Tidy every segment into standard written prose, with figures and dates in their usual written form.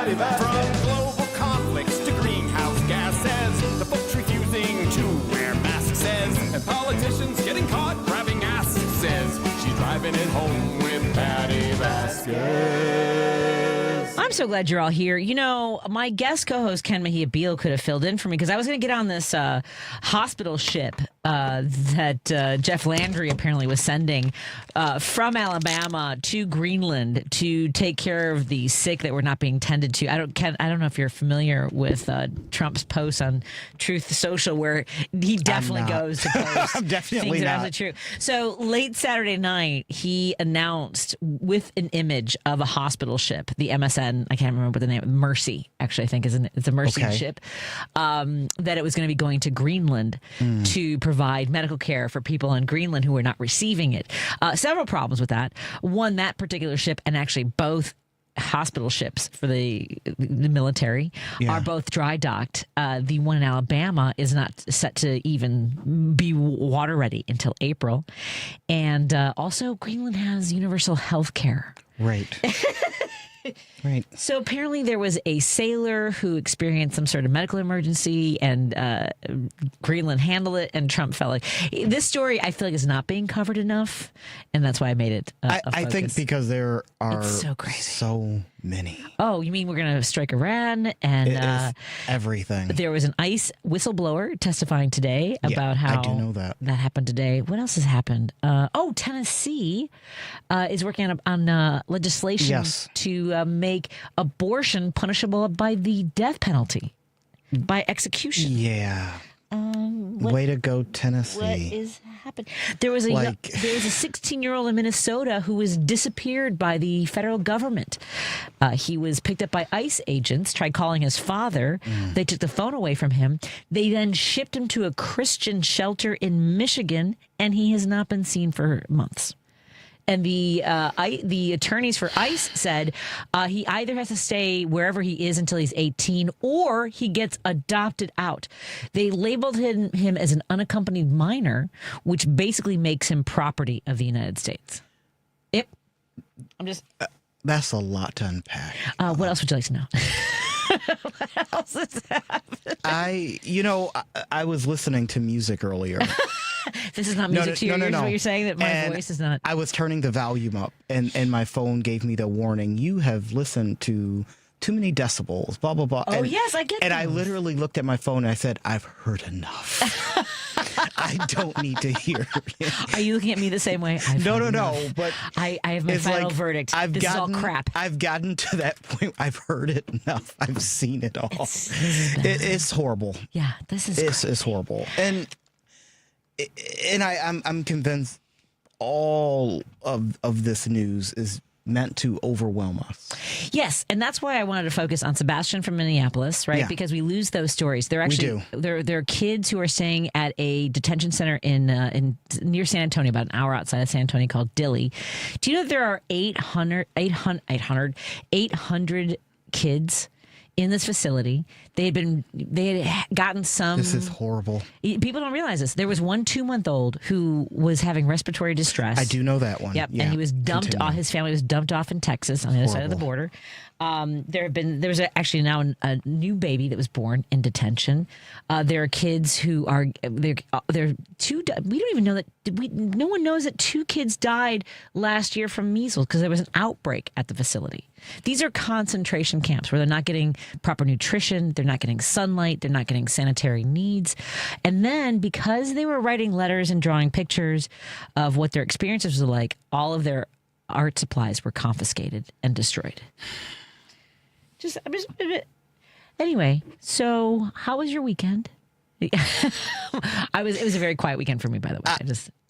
Patti Vasquez. From global conflicts to greenhouse gases, the folks refusing to wear masks says, and politicians getting caught grabbing asses says, she's driving it home with Patti Vasquez. I'm so glad you're all here. You know, my guest co-host Ken Mejia-Beal could have filled in for me because I was going to get on this hospital ship that Jeff Landry apparently was sending from Alabama to Greenland to take care of the sick that were not being tended to. I don't know if you're familiar with Trump's posts on Truth Social where he definitely goes to post I'm definitely things that not. are true. So late Saturday night, he announced with an image of a hospital ship, the MSN. I can't remember the name. Mercy, actually, I think it's a Mercy ship. That it was going to be going to Greenland to provide medical care for people in Greenland who were not receiving it. Several problems with that. One, that particular ship, and actually both hospital ships for the military are both dry docked. The one in Alabama is not set to even be water ready until April. And also, Greenland has universal health care. Right. Right. So apparently there was a sailor who experienced some sort of medical emergency and Greenland handled it and Trump felt like this story I feel like is not being covered enough. And that's why I made it I think because there are so crazy. So many. Oh, you mean we're going to strike Iran? And it is everything. There was an ICE whistleblower testifying today about how I do know that happened today. What else has happened? Tennessee is working on legislation to make abortion punishable by the death penalty, by execution. Yeah. Way to go, Tennessee. What is happening? There was a 16-year-old in Minnesota who was disappeared by the federal government. He was picked up by ICE agents, tried calling his father. They took the phone away from him. They then shipped him to a Christian shelter in Michigan, and he has not been seen for months. And the attorneys for ICE said he either has to stay wherever he is until he's 18 or he gets adopted out. They labeled him as an unaccompanied minor, which basically makes him property of the United States. Yep. I'm just... That's a lot to unpack. What else would you like to know? What else has happened? I was listening to music earlier. This is not music to your ears, what you're saying, that my voice is not... I was turning the volume up, and my phone gave me the warning, you have listened to too many decibels, blah, blah, blah. Oh, yes, I get And those. I literally looked at my phone and I said, I've heard enough. I don't need to hear it. Are you looking at me the same way? No, but I have my final verdict. This is all crap. I've gotten to that point. I've heard it enough. I've seen it all. It's horrible. Yeah, this is it's horrible. And I'm convinced all of this news is meant to overwhelm us. Yes, and that's why I wanted to focus on Sebastian from Minneapolis, right? Yeah. Because we lose those stories. They're actually there are kids who are staying at a detention center in near San Antonio, about an hour outside of San Antonio, called Dilley. Do you know that there are 800 kids in this facility? They had gotten some... This is horrible. People don't realize this. There was one 2-month-old who was having respiratory distress. I do know that one. Yep, Yeah. and he was dumped. His family was dumped off in Texas on the other side of the border. There was actually now a new baby that was born in detention. There are kids who are there are two. We don't even know that. No one knows that 2 kids died last year from measles because there was an outbreak at the facility. These are concentration camps where they're not getting proper nutrition, they're not getting sunlight, they're not getting sanitary needs. And then because they were writing letters and drawing pictures of what their experiences were like, all of their art supplies were confiscated and destroyed. Anyway, so how was your weekend? It was a very quiet weekend for me, by the way.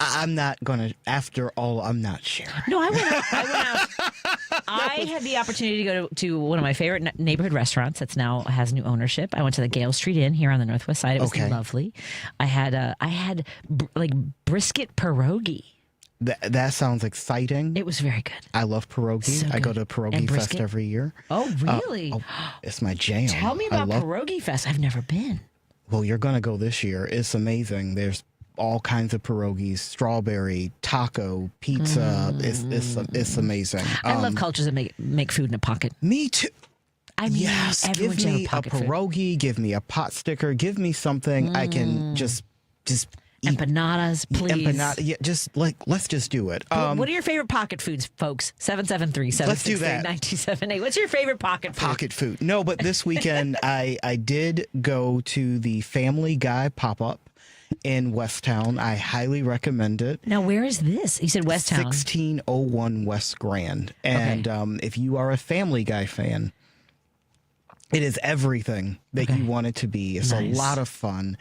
I'm not gonna. After all, I'm not sharing. No, I went out. I had the opportunity to go to one of my favorite neighborhood restaurants that's now has new ownership. I went to the Gale Street Inn here on the Northwest Side. It was lovely. I had brisket pierogi. That sounds exciting. It was very good. I love pierogi. So I go to Pierogi Fest every year. Oh, really? It's my jam. Tell me about Pierogi Fest. I've never been. Well, you're going to go this year. It's amazing. There's all kinds of pierogies, strawberry, taco, pizza. It's amazing. I love cultures that make food in a pocket. Me too. I mean, yes, everyone give should have me a pocket food. pierogi, give me a pot sticker, give me something I can just eat. Empanadas, please. Yeah, let's just do it. What are your favorite pocket foods, folks? 773-763-9278. What's your favorite pocket food? Pocket food. No, but this weekend I did go to the Family Guy pop-up in Westtown. I highly recommend it. Now, where is this? You said Westtown. 1601 West Grand. And if you are a Family Guy fan, it is everything that you want it to be. It's a lot of fun.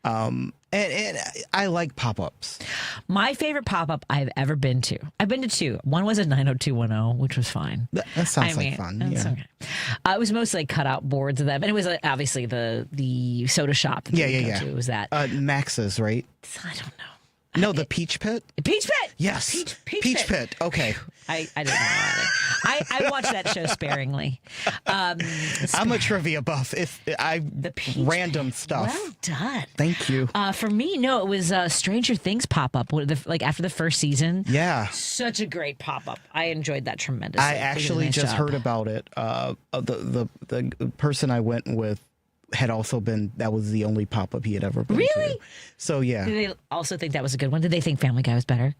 And I like pop-ups. My favorite pop-up I've ever been to. I've been to two. One was at 90210, which was fine. That sounds like fun. Yeah. Okay. It was mostly like cutout boards of them. And it was obviously the soda shop. That Yeah. It was that. Max's, right? I don't know. No, the Peach Pit? Peach Pit! Yes. Peach Pit. Okay. I didn't know that. I watched that show sparingly. I'm a trivia buff. Random stuff. Well done. Thank you. For me, no, it was Stranger Things pop-up. Like after the first season. Yeah. Such a great pop-up. I enjoyed that tremendously. I actually just heard about it. The person I went with had also that was the only pop-up he had ever been to. So, yeah. Did they also think that was a good one? Did they think Family Guy was better?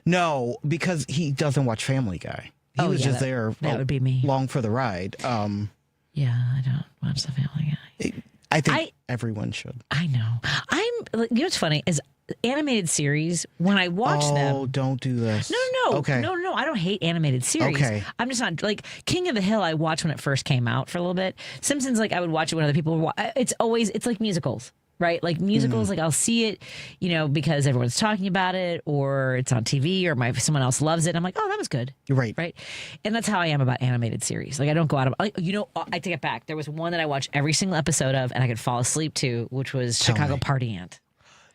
No, because he doesn't watch Family Guy. He was just there that would be me. Long for the ride. Yeah, I don't watch the Family Guy. I think everyone should. I know. You know what's funny is animated series, when I watch them. Oh, don't do this. No. Okay. No. I don't hate animated series. Okay. I'm just not like King of the Hill. I watched when it first came out for a little bit. Simpsons, like I would watch it when other people were. It's like musicals, right? Like musicals, like I'll see it, because everyone's talking about it, or it's on TV, or someone else loves it. And I'm like, oh, that was good. Right. And that's how I am about animated series. Like I don't go out of. I take it back. There was one that I watched every single episode of, and I could fall asleep to, which was Chicago Party Ant.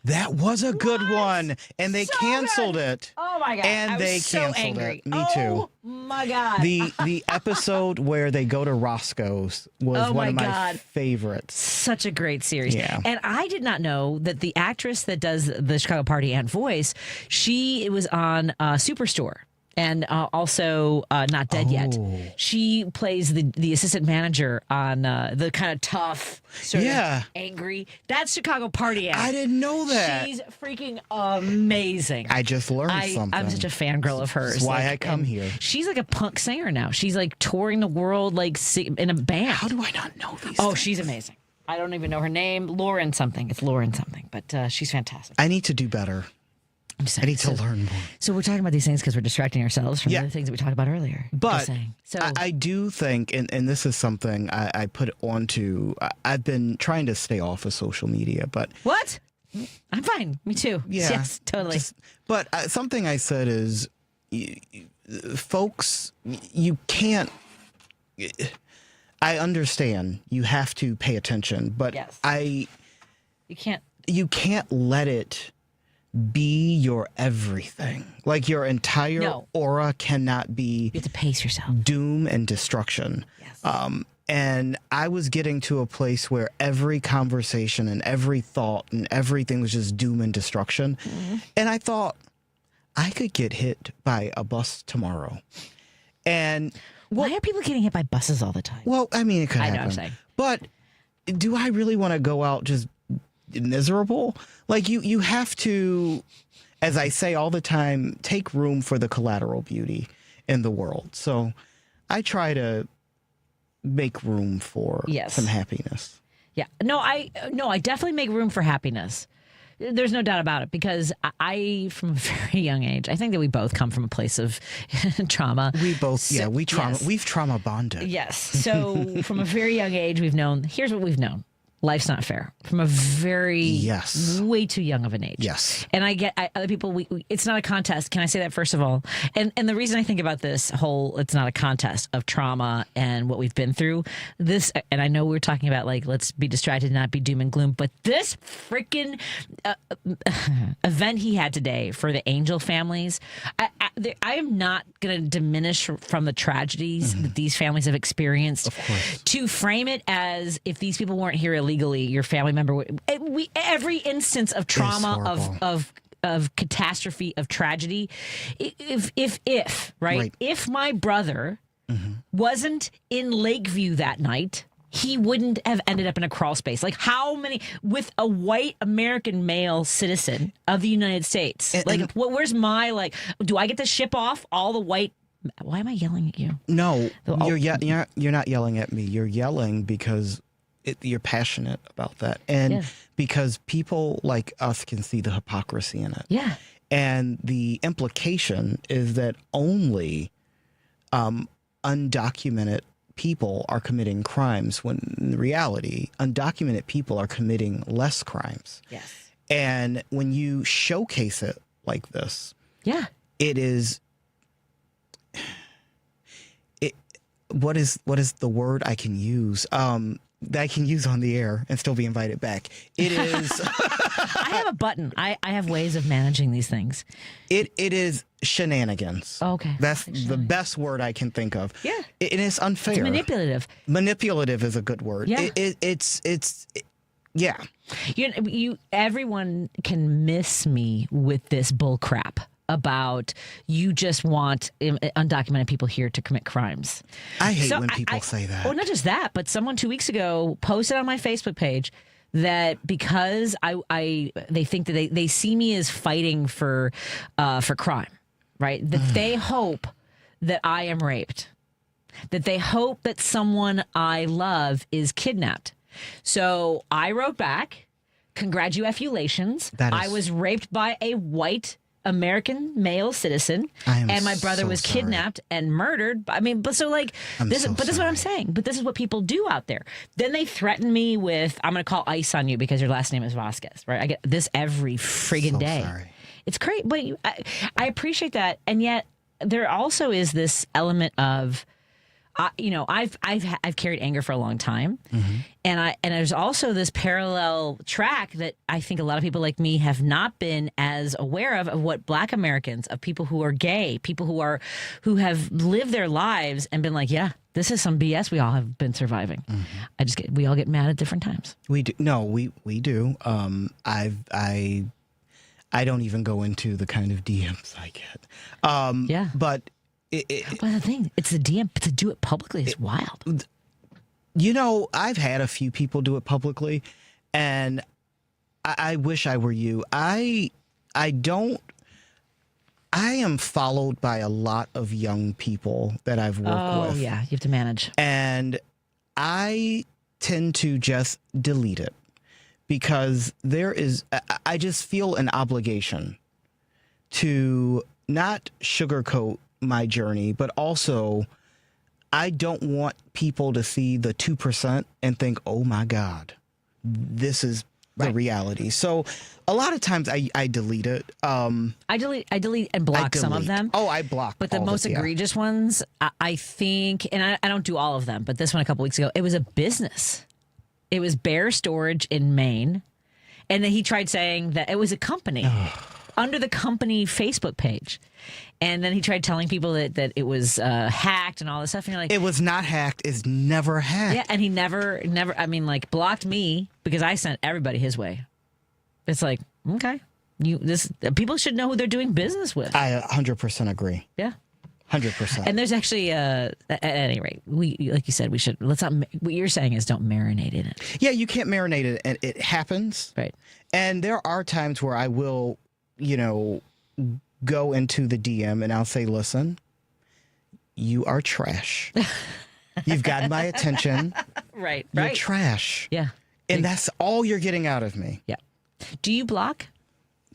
That was a good one, and they canceled it. Oh my god! And they canceled it. Me too. Oh my god! The episode where they go to Roscoe's was one of my favorites. Such a great series. Yeah. And I did not know that the actress that does the Chicago Party Ant voice, she was on Superstore. And also Not Dead Yet. She plays the assistant manager on the kind of tough, sort of angry. That's Chicago Party Ant. I didn't know that. She's freaking amazing. I just learned something. I'm such a fangirl of hers. That's why I come here. She's like a punk singer now. She's like touring the world like in a band. How do I not know these Oh, things? she's amazing. I don't even know her name. Lauren something. It's Lauren something. But she's fantastic. I need to do better. I need to learn more. So we're talking about these things because we're distracting ourselves from the other things that we talked about earlier. But I do think, and this is something I put onto, I've been trying to stay off of social media, but... What? I'm fine. Me too. Yeah. Yes, totally. But something I said is, folks, you can't... I understand you have to pay attention, but you can't let it be your everything. Like your entire aura cannot be. You have to pace yourself. Doom and destruction. Yes. And I was getting to a place where every conversation and every thought and everything was just doom and destruction. Mm-hmm. And I thought I could get hit by a bus tomorrow. And why are people getting hit by buses all the time? Well, I mean, it could happen. I know what I'm saying. But do I really want to go out just miserable? Like you have to, as I say all the time, take room for the collateral beauty in the world. So I try to make room for some happiness. Yeah. No, I definitely make room for happiness. There's no doubt about it, because I, from a very young age, I think that we both come from a place of trauma. We both, we've trauma bonded. Yes. So from a very young age, here's what we've known. Life's not fair from a very way too young of an age. Yes. And I get other people, it's not a contest. Can I say that first of all? And the reason I think about this whole, it's not a contest of trauma and what we've been through, this, and I know we're talking about like, let's be distracted, not be doom and gloom, but this freaking event he had today for the Angel families, I am not going to diminish from the tragedies that these families have experienced. Of course. To frame it as if these people weren't here illegally, your family member would. Every instance of trauma, of catastrophe, of tragedy. If my brother wasn't in Lakeview that night, he wouldn't have ended up in a crawl space. Like, how many, with a white American male citizen of the United States? Where's my, like, do I get to ship off all the white? Why am I yelling at you? No, you're not yelling at me. You're yelling because you're passionate about that. And because people like us can see the hypocrisy in it. Yeah. And the implication is that only undocumented people are committing crimes, when in reality, undocumented people are committing less crimes. Yes. And when you showcase it like this, it is. What is the word I can use? That I can use on the air and still be invited back. It is. I have a button. I have ways of managing these things. It is shenanigans. Oh, okay. That's the best word I can think of. Yeah. It is unfair. It's manipulative. Manipulative is a good word. Yeah. It's yeah. Everyone can miss me with this bull crap about you just want undocumented people here to commit crimes. I hate when people say that. Well, not just that, but someone 2 weeks ago posted on my Facebook page that because they think that they see me as fighting for crime, right? That they hope that I am raped, that they hope that someone I love is kidnapped. So I wrote back, congratulations. I was raped by a white American male citizen, and my brother was kidnapped and murdered. I mean, but so like this is what I'm saying. But this is what people do out there. Then they threaten me with, "I'm going to call ICE on you because your last name is Vasquez." Right? I get this every friggin' day. Sorry. It's great, but I appreciate that, and yet there also is this element of, I've carried anger for a long time, and there's also this parallel track that I think a lot of people like me have not been as aware of what Black Americans, of people who are gay, people who have lived their lives and been like, yeah, this is some BS we all have been surviving. We all get mad at different times. We do. No, we do. I don't even go into the kind of DMs I get. But. Well, the thing, it's the DM, but to do it publicly is wild. I've had a few people do it publicly, and I wish I were you. I am followed by a lot of young people that I've worked with. Oh, yeah, you have to manage. And I tend to just delete it because I just feel an obligation to not sugarcoat my journey, but also I don't want people to see the 2% and think, oh my God, this is the reality. So a lot of times I delete it. I delete and block some of them. Oh, I block. But the most egregious ones, I think, and I don't do all of them, but this one a couple weeks ago, it was a business. It was Bear Storage in Maine. And then he tried saying that it was a company under the company Facebook page. And then he tried telling people that it was hacked and all this stuff. And you're like, it was not hacked. It's never hacked. Yeah, and he never, blocked me because I sent everybody his way. It's like, okay, people should know who they're doing business with. I 100% agree. Yeah, 100%. And there's actually, at any rate, like you said, we should. Let's not. What you're saying is don't marinate in it. Yeah, you can't marinate it, and it happens. Right. And there are times where I will, go into the DM and I'll say, listen, you are trash. You've got my attention. Right. You're trash. Yeah. And that's all you're getting out of me. Yeah. Do you block?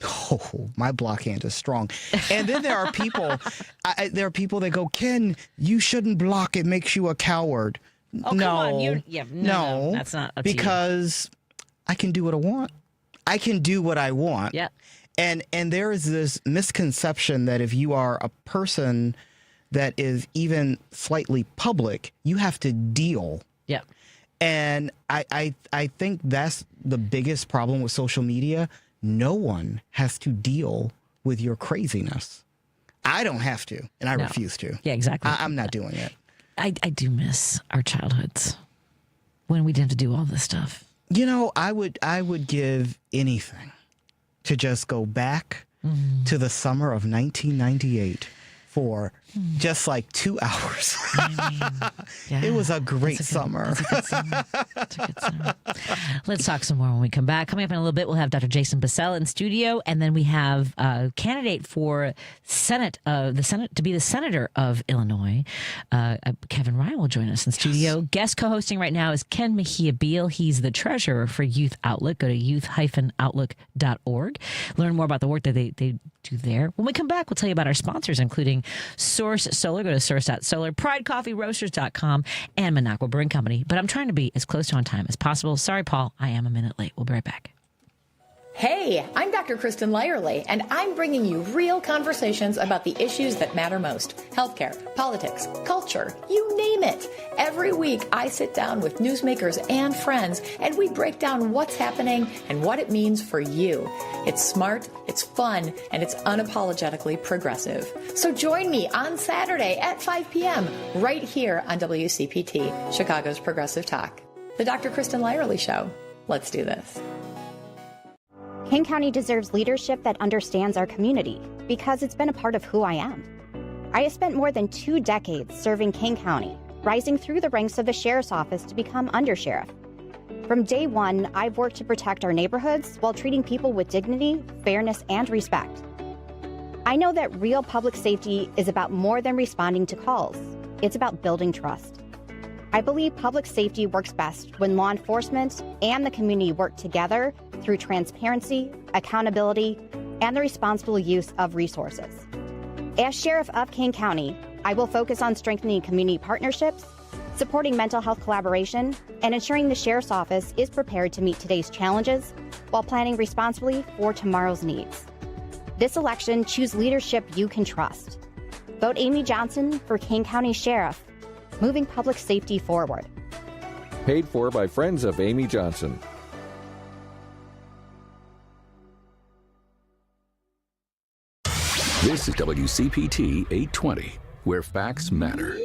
Oh, my block hand is strong. And then there are people, that go, Ken, you shouldn't block. It makes you a coward. Oh, no, come on. No, that's not up to you. Because I can do what I want. I can do what I want. Yeah. And there is this misconception that if you are a person that is even slightly public, you have to deal. Yeah. And I think that's the biggest problem with social media. No one has to deal with your craziness. I don't have to, and I refuse to. Yeah, exactly. I'm not doing it. I do miss our childhoods when we didn't have to do all this stuff. I would give anything to just go back to the summer of 1998 for just like 2 hours. Yeah, it was a great summer. That's a good summer. Let's talk some more when we come back. Coming up in a little bit, we'll have Dr. Jason Bussell in studio, and then we have a candidate for Senate to be the senator of Illinois. Kevin Ryan will join us in studio. Yes. Guest co-hosting right now is Ken Mejia-Beal. He's the treasurer for Youth Outlook. Go to youth-outlook.org. Learn more about the work that they do there. When we come back, we'll tell you about our sponsors, including Source Solar. Go to source.solar, pridecoffeeroasters.com, and Minocqua Brewing Company. But I'm trying to be as close to on time as possible. Sorry, Paul, I am a minute late. We'll be right back. Hey, I'm Dr. Kristen Lyerly, and I'm bringing you real conversations about the issues that matter most. Healthcare, politics, culture, you name it. Every week, I sit down with newsmakers and friends, and we break down what's happening and what it means for you. It's smart, it's fun, and it's unapologetically progressive. So join me on Saturday at 5 p.m. right here on WCPT, Chicago's Progressive Talk. The Dr. Kristen Lyerly Show. Let's do this. King County deserves leadership that understands our community because it's been a part of who I am. I have spent more than 2 decades serving King County, rising through the ranks of the sheriff's office to become undersheriff. From day one, I've worked to protect our neighborhoods while treating people with dignity, fairness, and respect. I know that real public safety is about more than responding to calls. It's about building trust. I believe public safety works best when law enforcement and the community work together through transparency, accountability, and the responsible use of resources. As Sheriff of King County, I will focus on strengthening community partnerships, supporting mental health collaboration, and ensuring the Sheriff's Office is prepared to meet today's challenges while planning responsibly for tomorrow's needs. This election, choose leadership you can trust. Vote Amy Johnson for King County Sheriff, moving public safety forward. Paid for by friends of Amy Johnson. This is WCPT 820, where facts matter.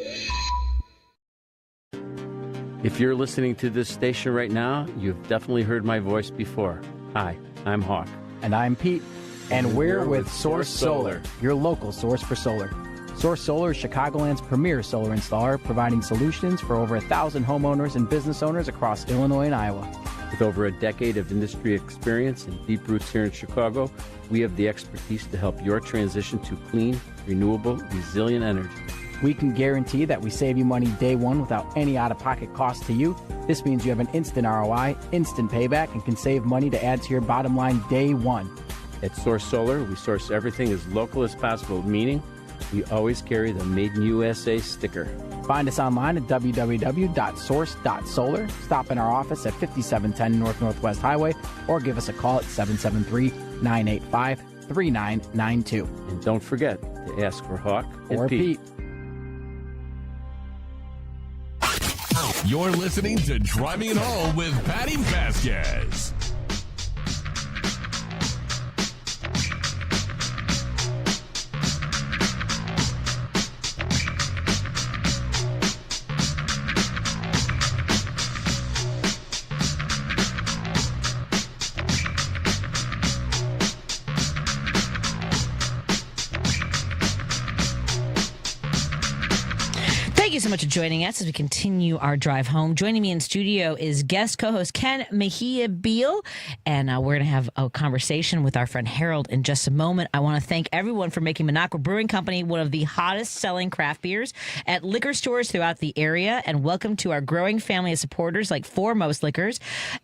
If you're listening to this station right now, you've definitely heard my voice before. Hi, I'm Hawk. And I'm Pete. And we're with Source Solar, your local source for solar. Source Solar is Chicagoland's premier solar installer, providing solutions for over 1,000 homeowners and business owners across Illinois and Iowa. With over a decade of industry experience and deep roots here in Chicago, we have the expertise to help your transition to clean, renewable, resilient energy. We can guarantee that we save you money day one without any out-of-pocket cost to you. This means you have an instant ROI, instant payback, and can save money to add to your bottom line day one. At Source Solar, we source everything as local as possible, meaning we always carry the Made in USA sticker. Find us online at www.source.solar. Stop in our office at 5710 North Northwest Highway or give us a call at 773-985-3992. And don't forget to ask for Hawk or Pete. You're listening to Driving It Home with Patti Vasquez. Thank you so much for joining us as we continue our drive home. Joining me in studio is guest co-host Ken Mejia-Beal, and we're going to have a conversation with our friend Harold in just a moment. I want to thank everyone for making Minocqua Brewing Company one of the hottest selling craft beers at liquor stores throughout the area, and welcome to our growing family of supporters like Foremost Liquors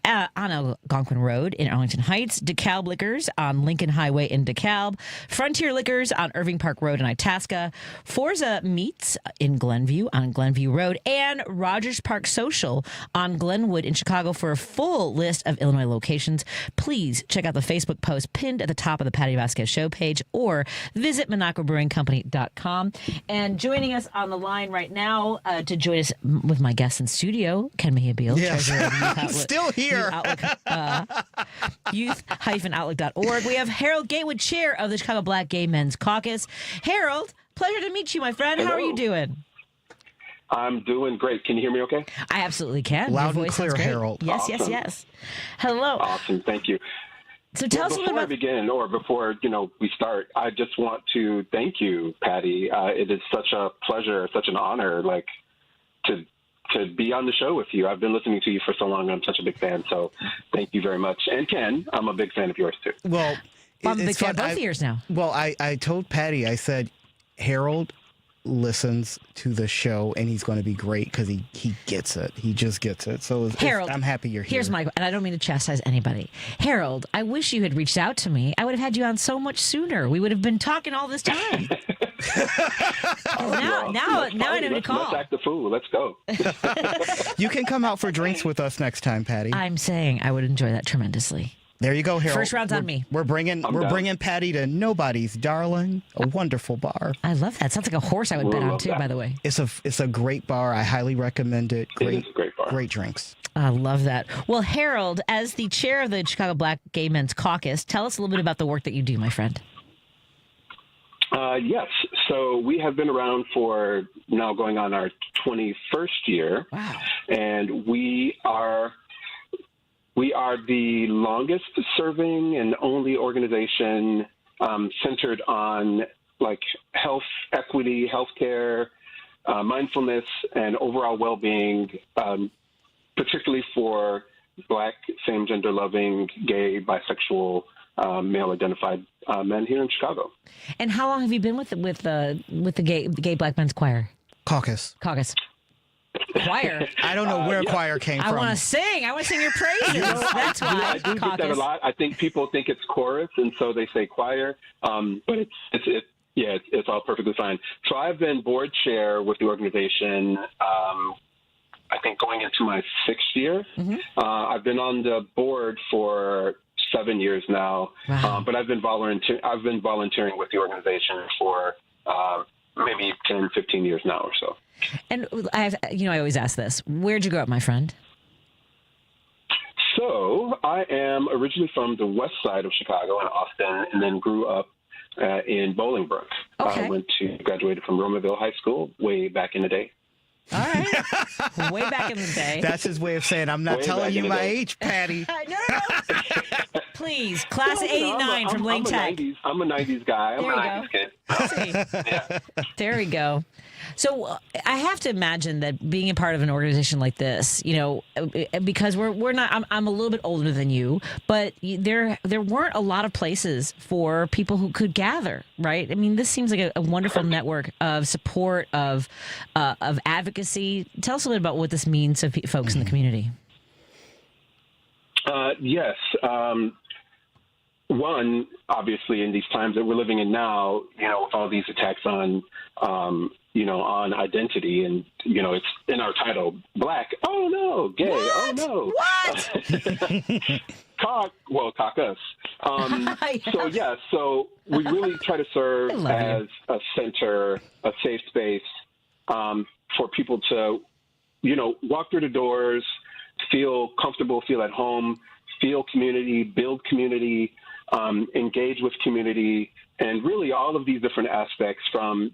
on Algonquin Road in Arlington Heights, DeKalb Liquors on Lincoln Highway in DeKalb, Frontier Liquors on Irving Park Road in Itasca, Forza Meats in Glenview on Glenview Road, and Rogers Park Social on Glenwood in Chicago. For a full list of Illinois locations, please check out the Facebook post pinned at the top of the Patti Vasquez Show page or visit MinocquaBrewingCompany.com. And joining us on the line right now to join us with my guest in studio, Ken Mejia-Beal, treasurer of Youth Outlook, still here. Youth-Outlook.org. We have Harold Gatewood, chair of the Chicago Black Gay Men's Caucus. Harold, pleasure to meet you, my friend. Hello. How are you doing? I'm doing great. Can you hear me okay? I absolutely can. Loud Your and voice clear, sounds great. Harold. Yes, Awesome. yes. Hello. Awesome. Thank you. So tell us a little before I about... begin, or before we start, I just want to thank you, Patty. It is such a pleasure, such an honor, to be on the show with you. I've been listening to you for so long, and I'm such a big fan. So thank you very much. And Ken, I'm a big fan of yours too. Well, I'm a big fan of both of yours now. Well, I told Patty, I said, Harold listens to the show and he's going to be great because he gets it. He just gets it. So Harold, I'm happy you're here. Here's my, and I don't mean to chastise anybody. Harold, I wish you had reached out to me. I would have had you on so much sooner. We would have been talking all this time. Now I know to call. Let's act the fool. Let's go. You can come out for drinks with us next time, Patty. I'm saying I would enjoy that tremendously. There you go, Harold. First round's on me. We're bringing Patty to Nobody's Darling, a wonderful bar. I love that. Sounds like a horse I would bet on too. By the way, it's a great bar. I highly recommend it. It is a great bar. Great drinks. I love that. Well, Harold, as the chair of the Chicago Black Gay Men's Caucus, tell us a little bit about the work that you do, my friend. Yes. So we have been around for now going on our 21st year. Wow. And we are the longest serving and only organization centered on health equity, healthcare, mindfulness, and overall well-being, particularly for Black, same-gender loving, gay, bisexual, male-identified men here in Chicago. And how long have you been with the gay Black Men's Choir? Caucus. Choir. I don't know where choir came from. I want to sing your praises. That's why. I do get that a lot. I think people think it's chorus, and so they say choir. But it's all perfectly fine. So I've been board chair with the organization. I think going into my 6th year. Mm-hmm. I've been on the board for 7 years now. Wow. But I've been volunteering with the organization for maybe 10, 15 years now or so. And I always ask this. Where'd you grow up, my friend? So I am originally from the west side of Chicago in Austin, and then grew up in Bolingbrook. Okay. I graduated from Romaville High School way back in the day. All right. Way back in the day. That's his way of saying, I'm not telling you my age, Patty. No. Please. Class of 89 from Lane Tech. I'm a 90s guy. I'm a 90s kid. Yeah. There we go. So I have to imagine that being a part of an organization like this, because we're not, I'm a little bit older than you, but there weren't a lot of places for people who could gather, right? I mean, this seems like a wonderful network of support, of advocacy. Tell us a little bit about what this means to folks in the community. Yes. One, obviously, in these times that we're living in now, with all these attacks on identity, and it's in our title, Black. Oh no, gay. What? Oh no. What? Caucus. So we really try to serve as a center, a safe space for people to, walk through the doors, feel comfortable, feel at home, feel community, build community, engage with community, and really all of these different aspects from,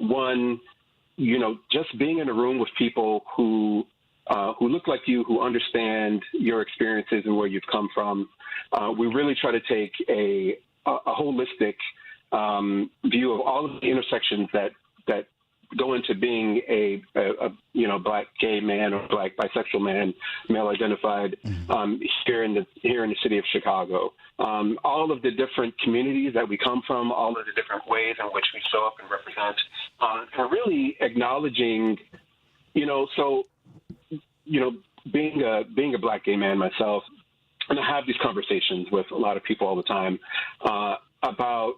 one, just being in a room with people who look like you, who understand your experiences and where you've come from. We really try to take a holistic view of all of the intersections that go into being a Black gay man or Black bisexual man, male identified, here in the city of Chicago. All of the different communities that we come from, all of the different ways in which we show up and represent, and really acknowledging, being a Black gay man myself, and I have these conversations with a lot of people all the time about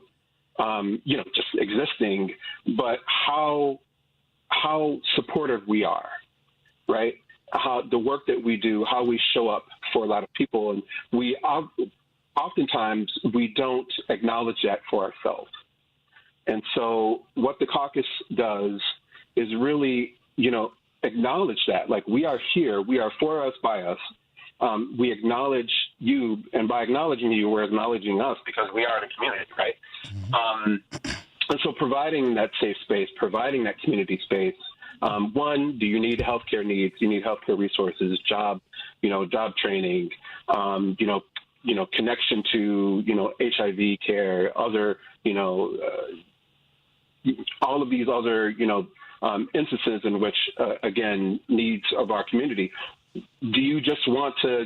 just existing, but how supportive we are, right? How the work that we do, how we show up for a lot of people, and we oftentimes we don't acknowledge that for ourselves. And so what the caucus does is really, acknowledge that. Like, we are here, we are for us, by us. We acknowledge you, and by acknowledging you, we're acknowledging us because we are in a community, right? And so providing that safe space, providing that community space. One, do you need healthcare needs? Do you need healthcare resources, job training, connection to, HIV care, other, all of these other, instances in which, again, needs of our community. Do you just want to,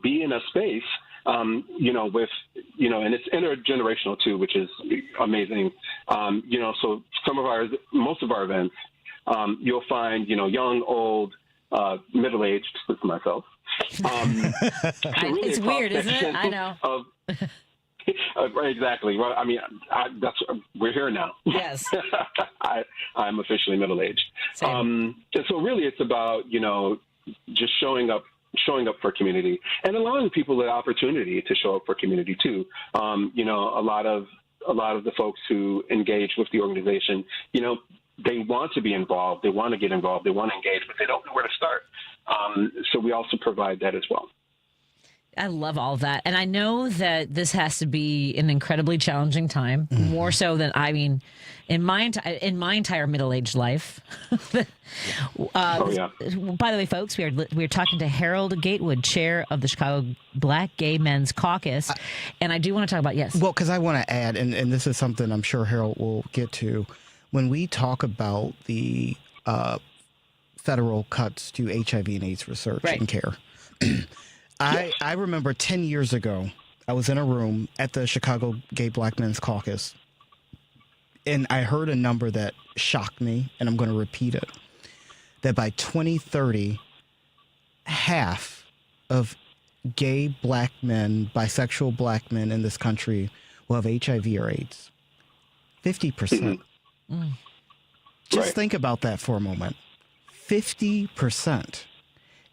be in a space, with, and it's intergenerational too, which is amazing. So most of our events, you'll find, young, old, middle-aged, for myself. Really it's weird, isn't it? I know. Exactly. Well, I mean, we're here now. Yes. I'm officially middle-aged. And so really it's about, just showing up for community and allowing people the opportunity to show up for community too. A lot of the folks who engage with the organization, they want to be involved, they want to get involved, they want to engage, but they don't know where to start. So we also provide that as well. I love all of that. And I know that this has to be an incredibly challenging time, more so than, in my entire middle-aged life. By the way, folks, we're talking to Harold Gatewood, chair of the Chicago Black Gay Men's Caucus. And I do want to talk about, yes. Well, because I want to add, and this is something I'm sure Harold will get to, when we talk about the federal cuts to HIV and AIDS research and care. I remember 10 years ago, I was in a room at the Chicago Gay Black Men's Caucus, and I heard a number that shocked me, and I'm going to repeat it, that by 2030, half of gay black men, bisexual black men in this country will have HIV or AIDS. 50%. Just think about that for a moment. 50%.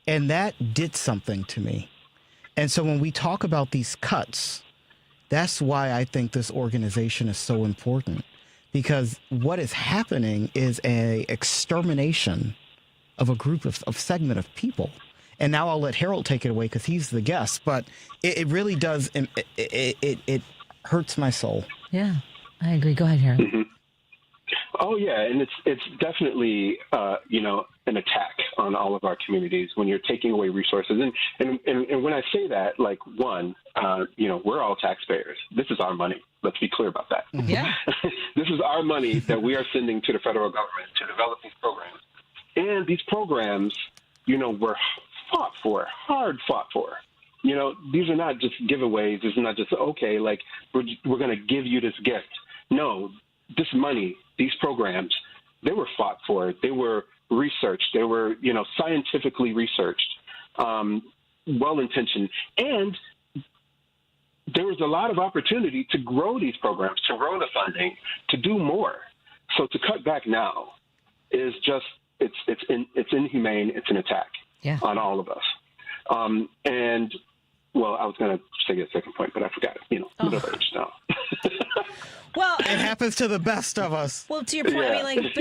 And that did something to me. And so when we talk about these cuts, that's why I think this organization is so important, because what is happening is a extermination of a group of segment of people. And now I'll let Harold take it away because he's the guest, but it really does. It hurts my soul. Yeah, I agree. Go ahead, Harold. Mm-hmm. Oh, yeah. And it's definitely, an attack on all of our communities when you're taking away resources. And when I say that, like, one, we're all taxpayers. This is our money. Let's be clear about that. Yeah. This is our money that we are sending to the federal government to develop these programs. And these programs, were hard fought for. These are not just giveaways. This is not just, okay, like, we're going to give you this gift. No, this money, these programs, they were fought for. They were researched. They were, scientifically researched, well-intentioned. And there was a lot of opportunity to grow these programs, to grow the funding, to do more. So to cut back now is just, it's inhumane. It's an attack on all of us. And, well, I was going to say a second point, but I forgot it. Middle age now. Well, it happens to the best of us. Well, to your point,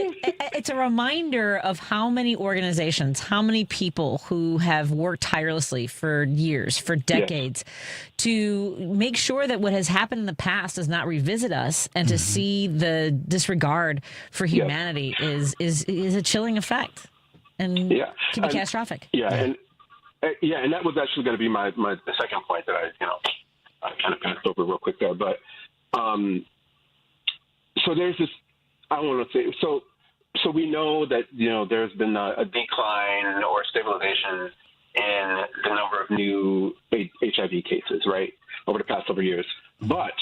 it's a reminder of how many organizations, how many people who have worked tirelessly for years, for decades, to make sure that what has happened in the past does not revisit us, and to see the disregard for humanity is a chilling effect, and can be catastrophic. And that was actually going to be my second point that I kind of passed over real quick there, but. So there's this, I want to say, so we know that, there's been a decline or stabilization in the number of new HIV cases, right, over the past several years. But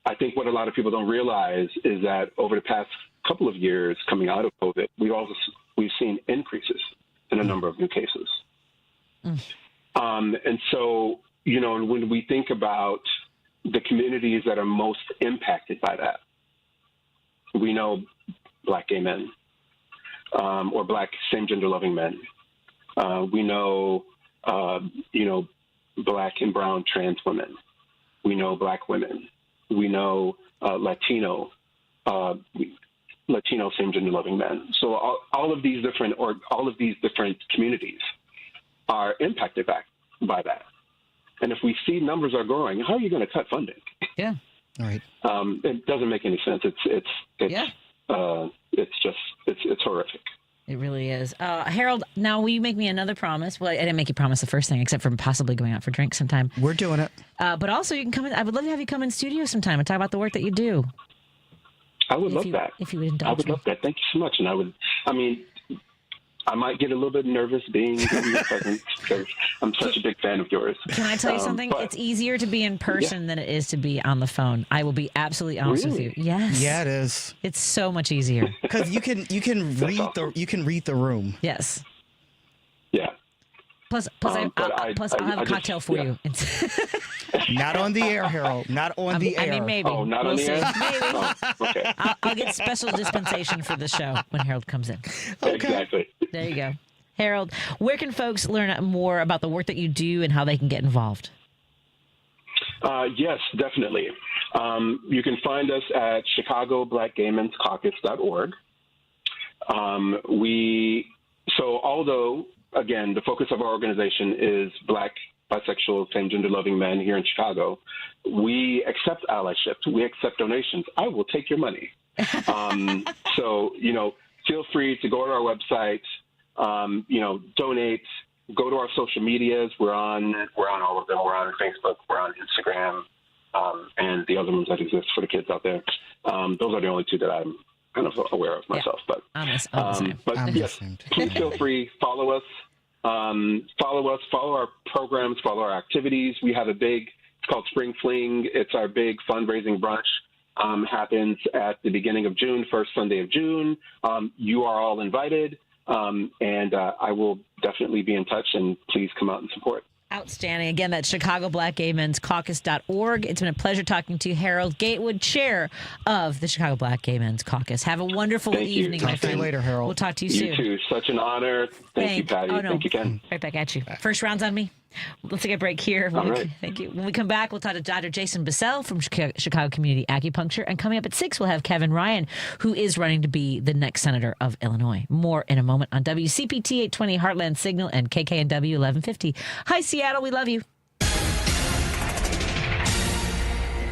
I think what a lot of people don't realize is that over the past couple of years coming out of COVID, we've seen increases in the number of new cases. And so, when we think about the communities that are most impacted by that, we know Black gay men, or Black same-gender loving men. We know, Black and brown trans women. We know Black women. We know Latino same-gender loving men. So all of these different communities are impacted by that. And if we see numbers are growing, how are you going to cut funding? Yeah. All right. It doesn't make any sense. It's horrific. It really is. Harold, now will you make me another promise? Well, I didn't make you promise the first thing, except for possibly going out for drinks sometime. We're doing it. But also, you can come in. I would love to have you come in studio sometime and talk about the work that you do. I would love that. If you would indulge I would love that. Thank you so much. And I might get a little bit nervous being in your presence because I'm such a big fan of yours. Can I tell you something? It's easier to be in person than it is to be on the phone. I will be absolutely honest with you. Yes. Yeah, it is. It's so much easier because you can read the room. Yes. Yeah. Plus, I'll have a cocktail for you. Not on the air, Harold. Not on the air. I mean, maybe. Oh, not on the air? Maybe. Oh, okay. I'll get special dispensation for the show when Harold comes in. Okay. Exactly. There you go. Harold, where can folks learn more about the work that you do and how they can get involved? Yes, definitely. You can find us at ChicagoBlackGayMen'sCaucus.org. Although, again, the focus of our organization is Black, bisexual, same-gender-loving men here in Chicago, we accept allyship. We accept donations. I will take your money. Feel free to go to our website, donate, go to our social medias. We're on all of them. We're on Facebook. We're on Instagram, and the other ones that exist for the kids out there. Those are the only two that I'm kind of aware of myself. Yeah. But yes, please feel free. Follow us. Follow our programs, follow our activities. We have it's called Spring Fling. It's our big fundraising brunch. Happens at the beginning of June, first Sunday of June. You are all invited, and I will definitely be in touch, and please come out and support. Outstanding. Again, that's ChicagoBlackGayMen'sCaucus.org. It's been a pleasure talking to you, Harold Gatewood, chair of the Chicago Black Gay Men's Caucus. Have a wonderful evening, my friend. Talk to you later, Harold. We'll talk to you soon. You too. Such an honor. Thank you, Patty. Thank you, Ken. Right back at you. First round's on me. Let's take a break here. Thank you. When we come back, we'll talk to Dr. Jason Bussell from Chicago Community Acupuncture. And coming up at 6, we'll have Kevin Ryan, who is running to be the next senator of Illinois. More in a moment on WCPT 820 Heartland Signal and KKNW 1150. Hi, Seattle. We love you.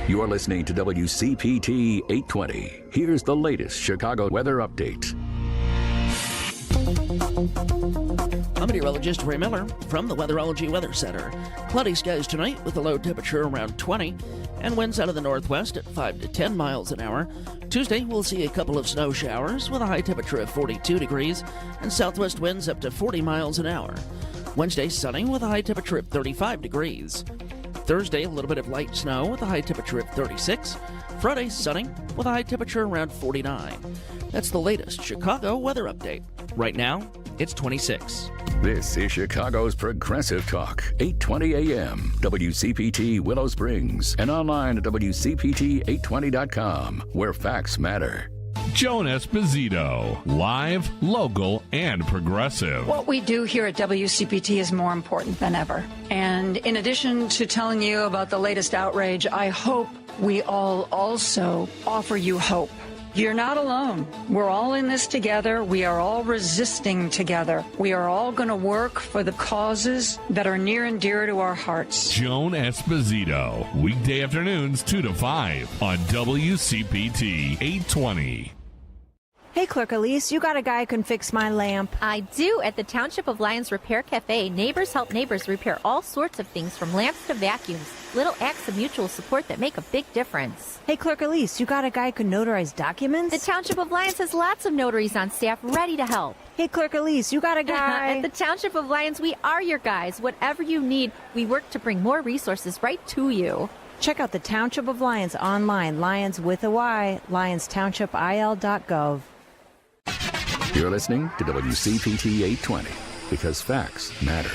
You're listening to WCPT 820. Here's the latest Chicago weather update. I'm meteorologist Ray Miller from the Weatherology Weather Center. Cloudy skies tonight with a low temperature around 20 and winds out of the northwest at 5 to 10 miles an hour. Tuesday, we'll see a couple of snow showers with a high temperature of 42 degrees and southwest winds up to 40 miles an hour. Wednesday, sunny with a high temperature of 35 degrees. Thursday, a little bit of light snow with a high temperature of 36. Friday, sunny with a high temperature around 49. That's the latest Chicago weather update. Right now, it's 26. This is Chicago's Progressive Talk, 820 AM, WCPT Willow Springs, and online at WCPT820.com, where facts matter. Joan Esposito, live, local, and progressive. What we do here at WCPT is more important than ever. And in addition to telling you about the latest outrage, I hope we all also offer you hope. You're not alone. We're all in this together. We are all resisting together. We are all going to work for the causes that are near and dear to our hearts. Joan Esposito, weekday afternoons 2 to 5 on WCPT 820. Hey, Clerk Elise, you got a guy who can fix my lamp. I do. At the Township of Lyons Repair Cafe, neighbors help neighbors repair all sorts of things from lamps to vacuums. Little acts of mutual support that make a big difference. Hey, Clerk Elise, you got a guy who can notarize documents? The Township of Lyons has lots of notaries on staff ready to help. Hey, Clerk Elise, you got a guy? At the Township of Lyons, we are your guys. Whatever you need, we work to bring more resources right to you. Check out the Township of Lyons online, Lyons with a Y, LyonsTownshipIL.gov. You're listening to WCPT 820 because facts matter.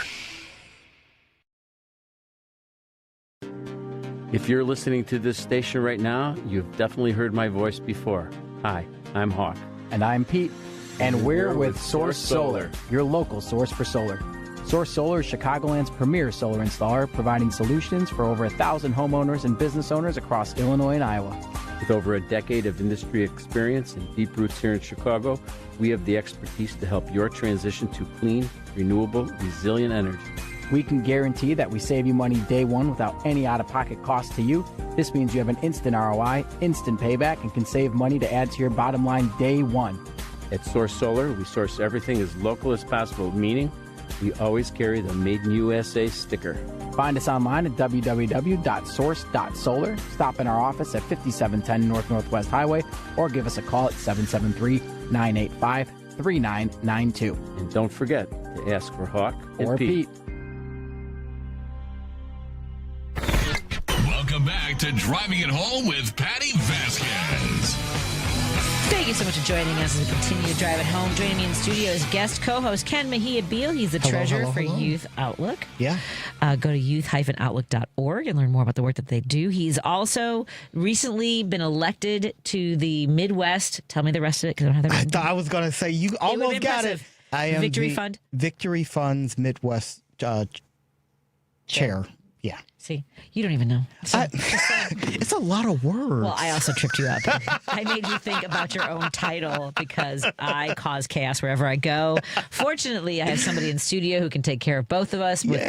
If you're listening to this station right now, you've definitely heard my voice before. Hi, I'm Hawk. And I'm Pete. And we're with Source Solar, your local source for solar. Source Solar is Chicagoland's premier solar installer, providing solutions for over 1,000 homeowners and business owners across Illinois and Iowa. With over a decade of industry experience and deep roots here in Chicago, we have the expertise to help your transition to clean, renewable, resilient energy. We can guarantee that we save you money day one without any out-of-pocket cost to you. This means you have an instant ROI, instant payback, and can save money to add to your bottom line day one. At Source Solar, we source everything as local as possible, meaning we always carry the Made in USA sticker. Find us online at www.source.solar. Stop in our office at 5710 North Northwest Highway or give us a call at 773-985-3992. And don't forget to ask for Hawk or Pete. Welcome back to Driving It Home with Patti Vasquez. Thank you so much for joining us as we continue to drive it home. Joining me in the studio is guest co-host Ken Mejia-Beal. He's the treasurer for Youth Outlook. Yeah. Go to youth-outlook.org and learn more about the work that they do. He's also recently been elected to the Midwest. Tell me the rest of it because I don't have that. I thought I was going to say you almost got it. I am Victory Fund. Victory Fund's Midwest chair. Yeah. See, you don't even know. So, it's a lot of words. Well, I also tripped you up. I made you think about your own title because I cause chaos wherever I go. Fortunately, I have somebody in studio who can take care of both of us with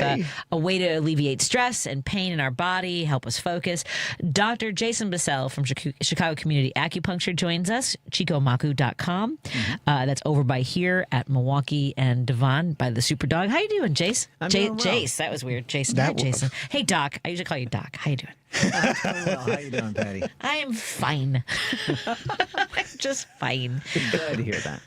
a way to alleviate stress and pain in our body, help us focus. Dr. Jason Bussell from Chicago Community Acupuncture joins us, chicomaku.com. That's over by here at Milwaukee and Devon by the Super Dog. How you doing, Jace? I'm doing well. Jace, that was weird. Jason, hi, Jason. Hey, Doc. I usually call you Doc. How you doing? Well, how you doing, Patty? I am fine. Just fine. Glad to hear that.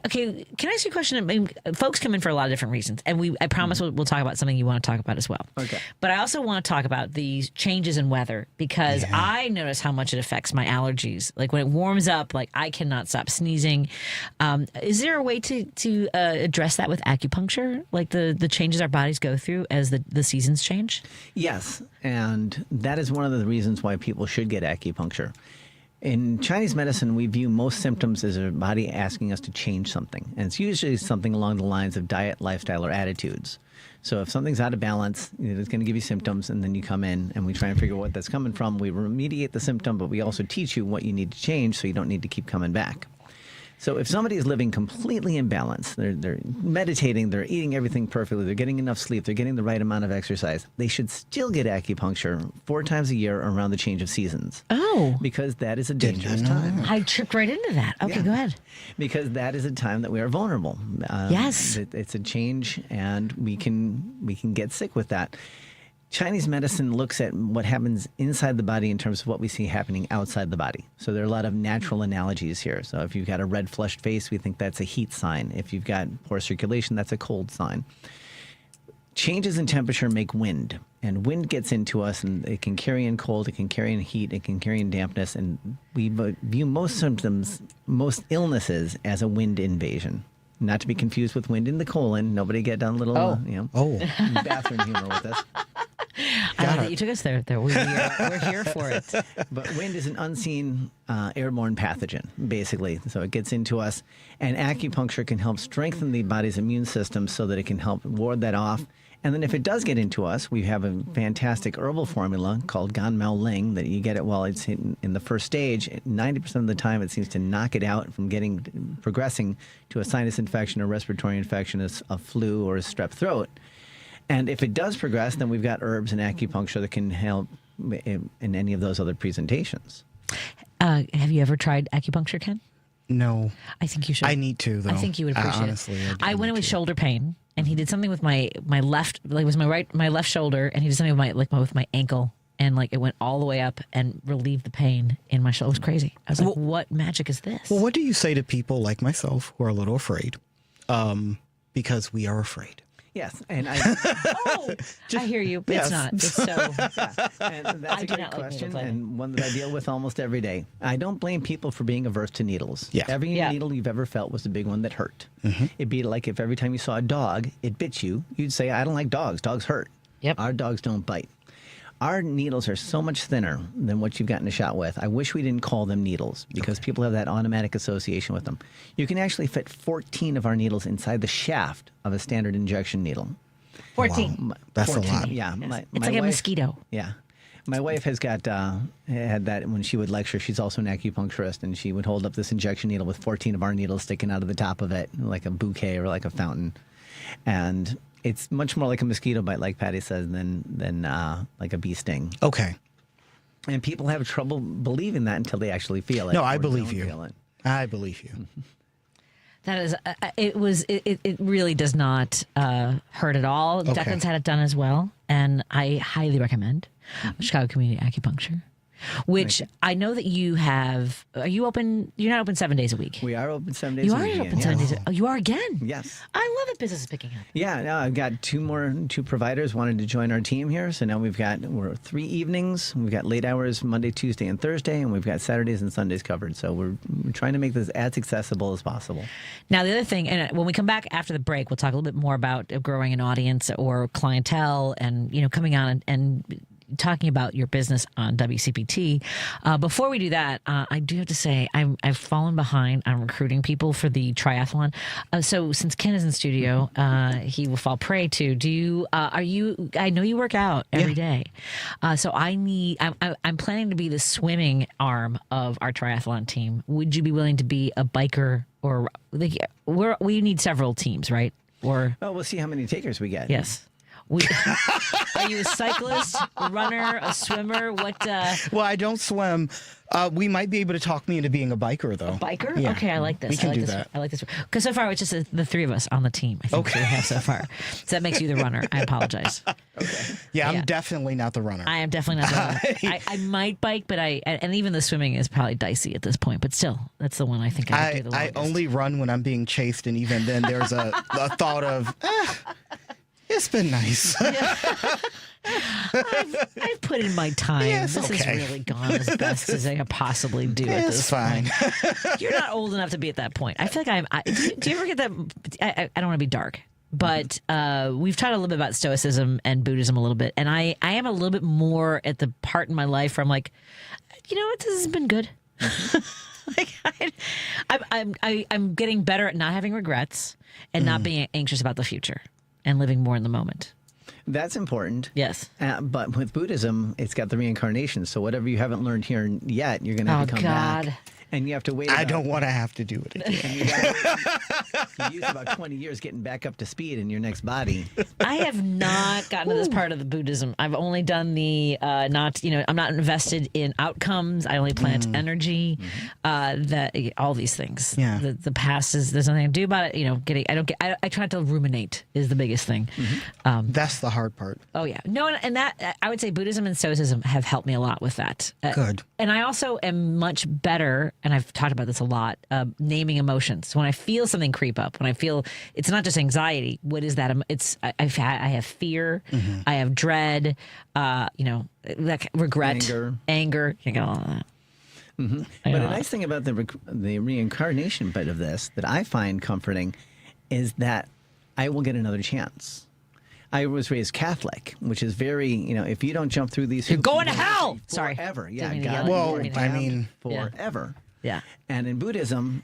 Okay, can I ask you a question? I mean, folks come in for a lot of different reasons, and I promise we'll talk about something you want to talk about as well. Okay. But I also want to talk about these changes in weather because I notice how much it affects my allergies. Like when it warms up, like I cannot stop sneezing. Is there a way to address that with acupuncture? Like the changes our bodies go through as the seasons change? Yes, and that is one of the reasons why people should get acupuncture. In Chinese medicine, we view most symptoms as our body asking us to change something. And it's usually something along the lines of diet, lifestyle, or attitudes. So if something's out of balance, it's going to give you symptoms, and then you come in and we try and figure out what that's coming from. We remediate the symptom, but we also teach you what you need to change so you don't need to keep coming back. So if somebody is living completely imbalanced, they're meditating, they're eating everything perfectly, they're getting enough sleep, they're getting the right amount of exercise, they should still get acupuncture 4 times a year around the change of seasons. Oh. Because that is a dangerous time. I tripped right into that. Okay, go ahead. Because that is a time that we are vulnerable. Yes. It's a change, and we can get sick with that. Chinese medicine looks at what happens inside the body in terms of what we see happening outside the body. So there are a lot of natural analogies here. So if you've got a red flushed face, we think that's a heat sign. If you've got poor circulation, that's a cold sign. Changes in temperature make wind, and wind gets into us, and it can carry in cold, it can carry in heat, it can carry in dampness, and we view most symptoms, most illnesses as a wind invasion. Not to be confused with wind in the colon. Nobody get down a little, bathroom humor with us. I love that you took us there. We're here for it. But wind is an unseen airborne pathogen, basically. So it gets into us, and acupuncture can help strengthen the body's immune system so that it can help ward that off. And then if it does get into us, we have a fantastic herbal formula called Gan Mao Ling that you get it while it's in the first stage. 90% of the time, it seems to knock it out from progressing to a sinus infection, a respiratory infection, a flu, or a strep throat. And if it does progress, then we've got herbs and acupuncture that can help in any of those other presentations. Have you ever tried acupuncture, Ken? No. I think you should. I need to, though. I think you would appreciate honestly, it. I went in with shoulder pain, and he did something with my left, like it was my left shoulder, and he did something with my ankle, and like it went all the way up and relieved the pain in my shoulder. It was crazy. I was like, what magic is this? Well, what do you say to people like myself who are a little afraid? Because we are afraid. Yes, and I hear you, but it's not. It's so. And that's a great question, and one that I deal with almost every day. I don't blame people for being averse to needles. Yeah. Every needle you've ever felt was a big one that hurt. It'd be like if every time you saw a dog, it bit you, you'd say, I don't like dogs. Dogs hurt. Yep. Our dogs don't bite. Our needles are so much thinner than what you've gotten a shot with. I wish we didn't call them needles because people have that automatic association with them. You can actually fit 14 of our needles inside the shaft of a standard injection needle. 14. Wow. That's 14. a lot. Yeah. It's like a mosquito. Yeah. My wife has had that when she would lecture. She's also an acupuncturist, and she would hold up this injection needle with 14 of our needles sticking out of the top of it, like a bouquet or like a fountain. And it's much more like a mosquito bite, like Patty says, than like a bee sting. Okay. And people have trouble believing that until they actually feel it. No, I believe you. I believe you. That is, it really does not hurt at all. Okay. Declan's had it done as well, and I highly recommend Chicago Community Acupuncture, which I know that you have. Are you open? You're not open 7 days a week. We are open 7 days You a are week. open 7 days. Oh, you are again? Yes. I love it. Business is picking up. Yeah, no, I've got two providers wanted to join our team here. So now we're 3 evenings. We've got late hours Monday, Tuesday, and Thursday, and we've got Saturdays and Sundays covered. So we're trying to make this as accessible as possible. Now, the other thing, and when we come back after the break, we'll talk a little bit more about growing an audience or clientele and, coming on and talking about your business on WCPT. Before we do that, I do have to say I've fallen behind on recruiting people for the triathlon. So since Ken is in studio, he will fall prey to. Do you? I know you work out every day. So I'm planning to be the swimming arm of our triathlon team. Would you be willing to be a biker or we need several teams, right? Or we'll see how many takers we get. Yes. Are you a cyclist, a runner, a swimmer? What? Well, I don't swim. We might be able to talk me into being a biker, though. A biker? Yeah. Okay, I like this. We can I like do this. that. I like this. Because so far, it's just the three of us on the team. I think we have so far. So that makes you the runner. I apologize. Okay. Yeah, I'm definitely not the runner. I am definitely not the runner. I might bike, but and even the swimming is probably dicey at this point. But still, that's the one I think I would do the longest. I only run when I'm being chased, and even then, there's a thought of. It's been nice. I've put in my time. Yes, this has really gone as best as I can possibly do at this fine. point. You're not old enough to be at that point. I feel like do you ever get that? I don't want to be dark, but we've talked a little bit about Stoicism and Buddhism a little bit, and I am a little bit more at the part in my life where I'm like, you know what, this has been good. I'm getting better at not having regrets and not being anxious about the future. And living more in the moment. That's important. Yes. But with Buddhism, it's got the reincarnation. So whatever you haven't learned here yet, you're going to have to come back. And you have to wait. I don't want to have to do it again. You use about 20 years getting back up to speed in your next body. I have not gotten to this part of the Buddhism. I've only done the I'm not invested in outcomes. I only plant energy. All these things. Yeah. The past there's nothing to do about it. I try not to ruminate is the biggest thing. That's the hard part. Oh yeah. No, and that I would say Buddhism and Stoicism have helped me a lot with that. Good. And I also am much better, and I've talked about this a lot, naming emotions. When I feel something creep up, when I feel it's not just anxiety, what is that? I have fear, I have dread, like regret, anger. You get all of that. Mm-hmm. But the nice thing about the reincarnation bit of this that I find comforting is that I will get another chance. I was raised Catholic, which is very, if you don't jump through these hoops, you're going to hell. Sorry. Forever. Yeah. Forever. Yeah. And in Buddhism,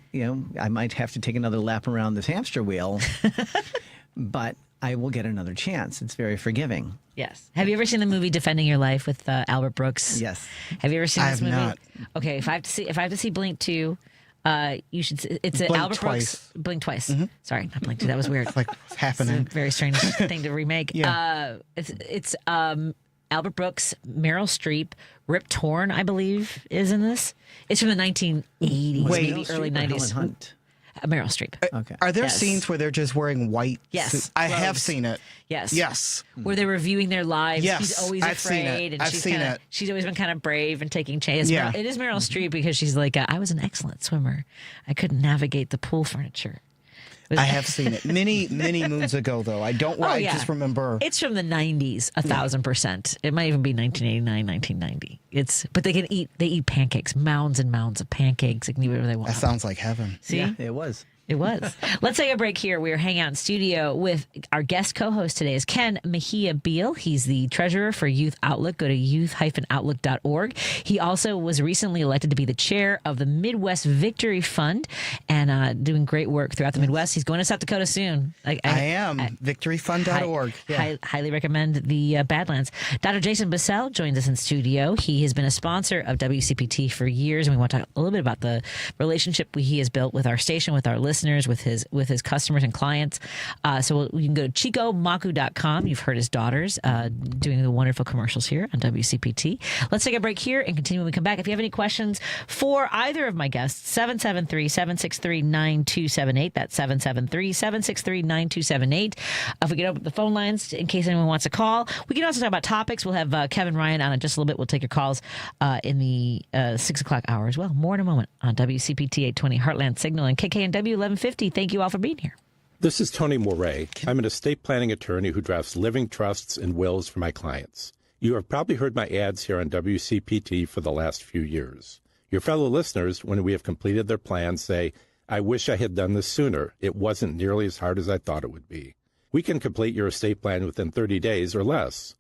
I might have to take another lap around this hamster wheel, but I will get another chance. It's very forgiving. Yes. Have you ever seen the movie Defending Your Life with Albert Brooks? Yes. Have you ever seen this movie? I have not. Okay. If I have to see Blink 2, you should. It's Blink Albert twice. Brooks. Blink twice. Mm-hmm. Sorry, not Blink 2. That was weird. Like what's happening? It's a very strange thing to remake. Yeah. It's Albert Brooks, Meryl Streep, Rip Torn, I believe, is in this. It's from the 1980s, maybe early 90s. Hunt? Meryl Streep. Okay. Are there scenes where they're just wearing white suits? I have seen it. Yes. Yes. Where they're reviewing their lives. Yes. She's always I've seen afraid. it. And she's always been kind of brave and taking chances. Yeah. It is Meryl Streep because she's like, I was an excellent swimmer. I couldn't navigate the pool furniture. I have seen it many moons ago, though. I don't. I just remember. It's from the 90s, 1,000%. It might even be 1989, 1990. But they eat pancakes, mounds and mounds of pancakes. They can eat whatever they want. That sounds like heaven. See, yeah, it was. It was. Let's take a break here. We're hanging out in studio with our guest co-host today is Ken Mejia-Beal. He's the treasurer for Youth Outlook. Go to youth-outlook.org. He also was recently elected to be the chair of the Midwest Victory Fund and doing great work throughout the Midwest. He's going to South Dakota soon. I am. victoryfund.org. Highly recommend the Badlands. Dr. Jason Bussell joins us in studio. He has been a sponsor of WCPT for years, and we want to talk a little bit about the relationship he has built with our station, with our listeners. listeners, with his customers and clients. So you can go to chicomaku.com. You've heard his daughters doing the wonderful commercials here on WCPT. Let's take a break here and continue when we come back. If you have any questions for either of my guests, 773-763-9278. That's 773-763-9278. If we can open the phone lines in case anyone wants to call. We can also talk about topics. We'll have Kevin Ryan on in just a little bit. We'll take your calls in the 6 o'clock hour as well. More in a moment on WCPT 820 Heartland Signal and KKNW 1150. Thank you all for being here. This is Tony Moret. I'm an estate planning attorney who drafts living trusts and wills for my clients. You have probably heard my ads here on WCPT for the last few years. Your fellow listeners, when we have completed their plans, say, I wish I had done this sooner. It wasn't nearly as hard as I thought it would be. We can complete your estate plan within 30 days or less.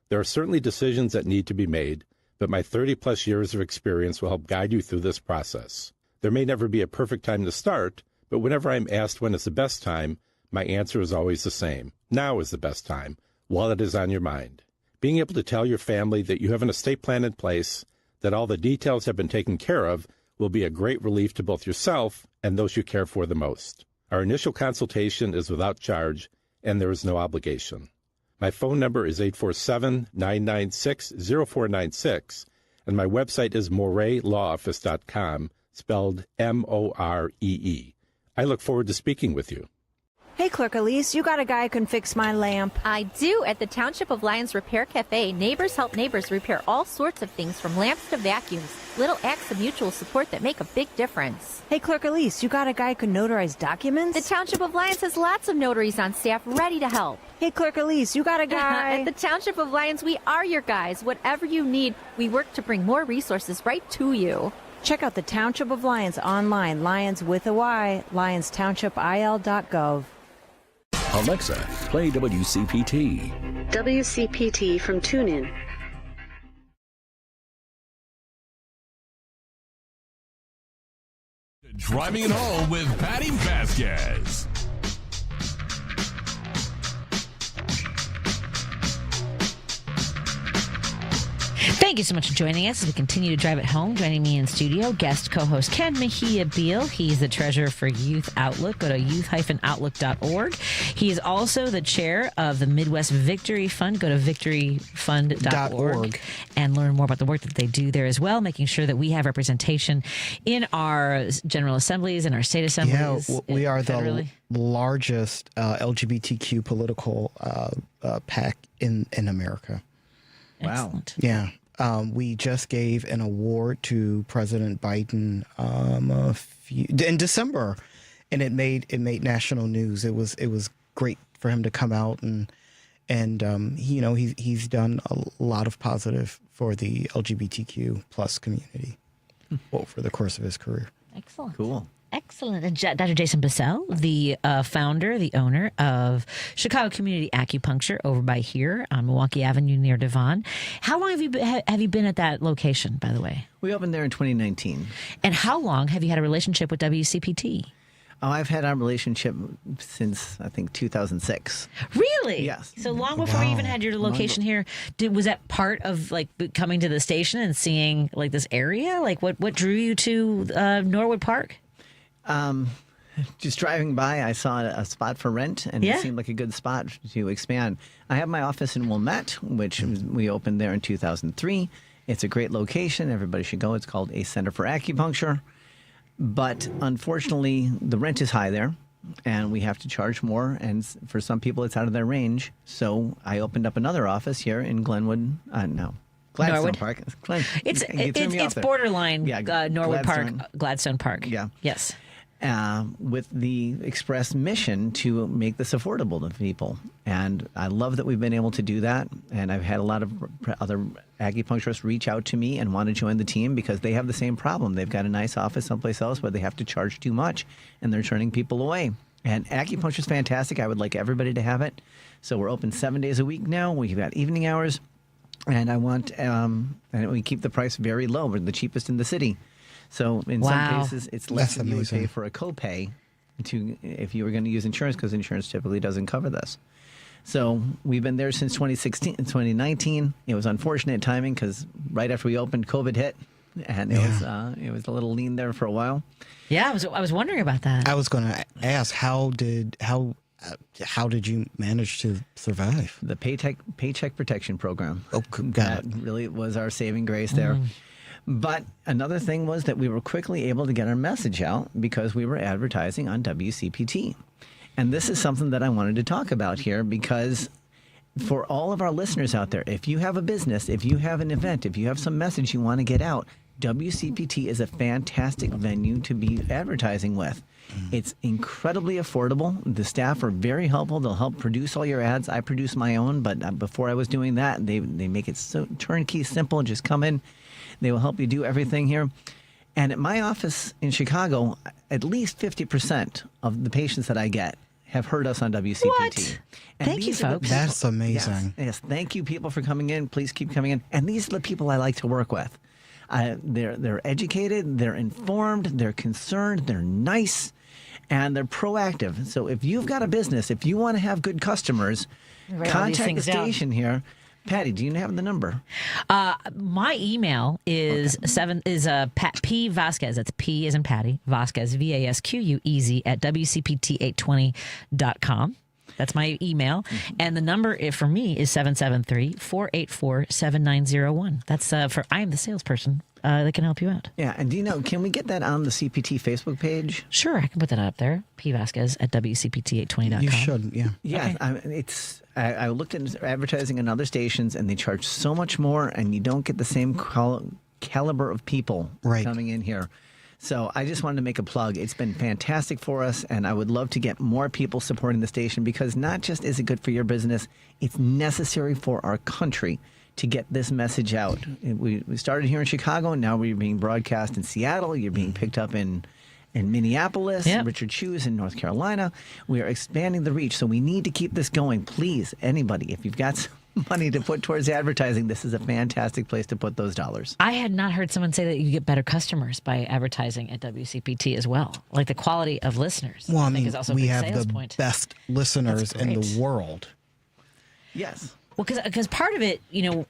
There are certainly decisions that need to be made, but my 30-plus years of experience will help guide you through this process. There may never be a perfect time to start, but whenever I'm asked when is the best time, my answer is always the same. Now is the best time, while it is on your mind. Being able to tell your family that you have an estate plan in place, that all the details have been taken care of, will be a great relief to both yourself and those you care for the most. Our initial consultation is without charge, and there is no obligation. My phone number is 847-996-0496, and my website is moretlawoffice.com, spelled Moree. I look forward to speaking with you. Hey, Clerk Elise, you got a guy who can fix my lamp. I do. At the Township of Lyons Repair Cafe, neighbors help neighbors repair all sorts of things from lamps to vacuums. Little acts of mutual support that make a big difference. Hey, Clerk Elise, you got a guy who can notarize documents? The Township of Lyons has lots of notaries on staff ready to help. Hey, Clerk Elise, you got a guy... At the Township of Lyons, we are your guys. Whatever you need, we work to bring more resources right to you. Check out the Township of Lyons online, Lyons with a Y, LyonsTownshipIL.gov. Alexa, play WCPT. WCPT from TuneIn. Driving it home with Patti Vasquez. Thank you so much for joining us as we continue to drive it home. Joining me in studio, guest co-host Ken Mejia-Beal. He's the treasurer for Youth Outlook. Go to youth-outlook.org. He is also the chair of the Midwest Victory Fund. Go to victoryfund.org and learn more about the work that they do there as well, making sure that we have representation in our general assemblies and our state assemblies. Yeah, we are federally. The largest LGBTQ political PAC in America. Wow. Excellent. Yeah. We just gave an award to President Biden in December, and it made national news. It was great for him to come out and he's done a lot of positive for the LGBTQ plus community over the course of his career. Excellent. Cool. Excellent. And Dr. Jason Bussell, the founder, the owner of Chicago Community Acupuncture over by here on Milwaukee Avenue near Devon. How long have you been at that location, by the way? We opened there in 2019. And how long have you had a relationship with WCPT? Oh, I've had our relationship since, I think, 2006. Really? Yes. So long before you even had your location here. Was that part of like coming to the station and seeing like this area? Like what drew you to Norwood Park? Just driving by, I saw a spot for rent, and it seemed like a good spot to expand. I have my office in Wilmette, which we opened there in 2003. It's a great location. Everybody should go. It's called a Center for Acupuncture. But unfortunately, the rent is high there, and we have to charge more. And for some people, it's out of their range. So I opened up another office here in Glenwood. Gladstone Norwood. Park. It's borderline Norwood Park, Gladstone Park. Yeah. Yes. With the express mission to make this affordable to people. And I love that we've been able to do that. And I've had a lot of other acupuncturists reach out to me and want to join the team because they have the same problem. They've got a nice office someplace else where they have to charge too much, and they're turning people away. And acupuncture is fantastic. I would like everybody to have it. So we're open 7 days a week now. We've got evening hours. And I want, and we keep the price very low. We're the cheapest in the city. So in some cases, it's less than you would pay for a copay if you were going to use insurance, because insurance typically doesn't cover this. So we've been there since 2019. It was unfortunate timing because right after we opened, COVID hit. and it was a little lean there for a while. Yeah, I was wondering about that. I was going to ask, how did you manage to survive? The paycheck protection program. Oh, got it. That really was our saving grace there. But another thing was that we were quickly able to get our message out because we were advertising on WCPT. And this is something that I wanted to talk about here because for all of our listeners out there, if you have a business, if you have an event, if you have some message you want to get out, WCPT is a fantastic venue to be advertising with. It's incredibly affordable. The staff are very helpful. They'll help produce all your ads. I produce my own, but before I was doing that, they make it so turnkey, simple. Just come in. They will help you do everything here. And at my office in Chicago, at least 50% of the patients that I get have heard us on WCPT. What? Thank you, folks. That's amazing. Yes, thank you, people, for coming in. Please keep coming in. And these are the people I like to work with. They're educated, they're informed, they're concerned, they're nice, and they're proactive. So if you've got a business, if you want to have good customers, contact the station here. Patty, do you have the number? My email is P Vasquez. That's P as in Patty Vasquez, VASQUEZ at WCPT820.com. That's my email. And the number for me is 773-484-7901. That's I am the salesperson that can help you out. Yeah. And do you know, can we get that on the CPT Facebook page? Sure. I can put that up there. P Vasquez at WCPT820.com. You should, yeah. Yeah. Okay. I looked at advertising on other stations and they charge so much more and you don't get the same caliber of people coming in here. So I just wanted to make a plug. It's been fantastic for us, and I would love to get more people supporting the station because not just is it good for your business, it's necessary for our country to get this message out. We started here in Chicago, and now we're being broadcast in Seattle. You're being picked up in Minneapolis, Richard Shoes in North Carolina. We are expanding the reach, so we need to keep this going. Please, anybody, if you've got money to put towards advertising, this is a fantastic place to put those dollars. I had not heard someone say that you get better customers by advertising at WCPT as well. Like the quality of listeners. Well, I mean, is also we a have sales the point. best listeners in the world. Yes. Well, because part of it,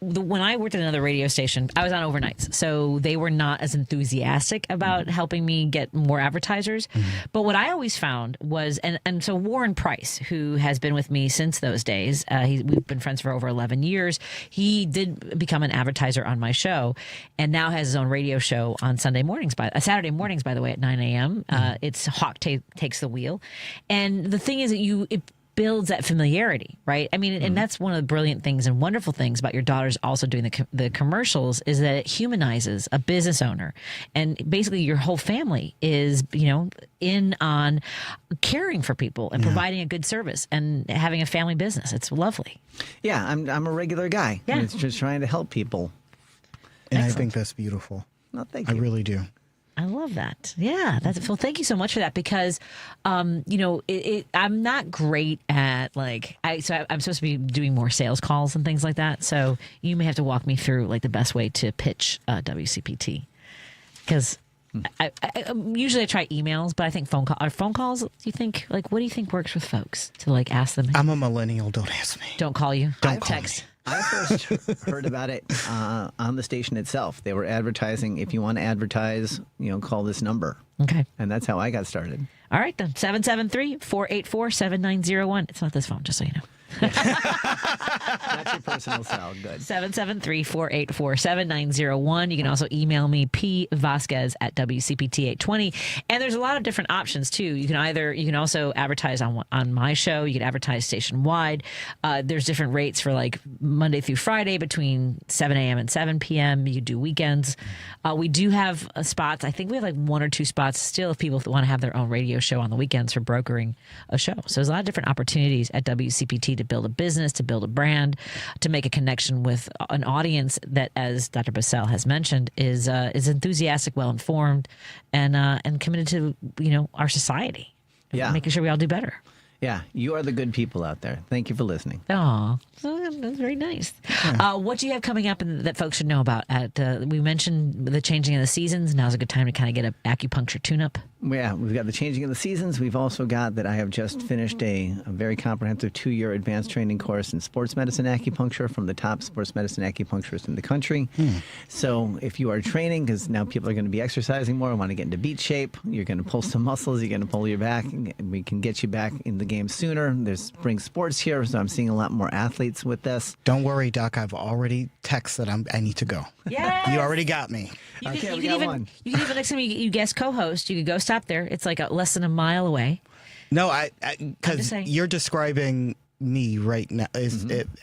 when I worked at another radio station, I was on overnights, so they were not as enthusiastic about helping me get more advertisers. But what I always found was, and so Warren Price, who has been with me since those days, we've been friends for over 11 years. He did become an advertiser on my show, and now has his own radio show on Saturday mornings, by the way, at 9 a.m. It's Hawk Takes the Wheel, and the thing is that it builds that familiarity, right? I mean, and that's one of the brilliant things and wonderful things about your daughters also doing the commercials is that it humanizes a business owner. And basically your whole family is, in on caring for people and providing a good service and having a family business. It's lovely. Yeah, I'm a regular guy. Yeah. It's just trying to help people. And I think that's beautiful. No, thank you. I really do. I love that. Yeah, well, thank you so much for that because, I'm not great at I'm supposed to be doing more sales calls and things like that. So you may have to walk me through the best way to pitch WCPT because I usually I try emails, but I think phone calls. Do you think what do you think works with folks to ask them? I'm a millennial. Don't ask me. Don't call you. Don't call text. me. I first heard about it on the station itself. They were advertising, if you want to advertise, call this number. Okay. And that's how I got started. All right, then. 773-484-7901. It's not this phone, just so you know. That's your personal cell. Good. 773-484-7901. You can also email me, pvasquez at WCPT820. And there's a lot of different options, too. You can also advertise on my show. You can advertise station-wide. There's different rates for Monday through Friday between 7 a.m. and 7 p.m. You do weekends. We do have spots. I think we have 1 or 2 spots still if people want to have their own radio show on the weekends for brokering a show. So there's a lot of different opportunities at WCPT to build a business, to build a brand, to make a connection with an audience that, as Dr. Bussell has mentioned, is enthusiastic, well-informed, and committed to our society. Yeah. Making sure we all do better. Yeah, you are the good people out there. Thank you for listening. Oh, that's very nice. What do you have coming up that folks should know about? We mentioned the changing of the seasons. Now's a good time to kind of get an acupuncture tune-up. Yeah, we've got the changing of the seasons. We've also got that I have just finished a very comprehensive 2-year advanced training course in sports medicine acupuncture from the top sports medicine acupuncturists in the country. So if you are training, because now people are going to be exercising more, want to get into beat shape, you're going to pull some muscles, you're going to pull your back, and we can get you back in the game sooner. There's spring sports here, so I'm seeing a lot more athletes with this. Don't worry, Doc. I've already texted I need to go. Yes! You already got me. You can even next time you guest co-host, you could go stop there. It's like less than a mile away. No, because you're describing me right now.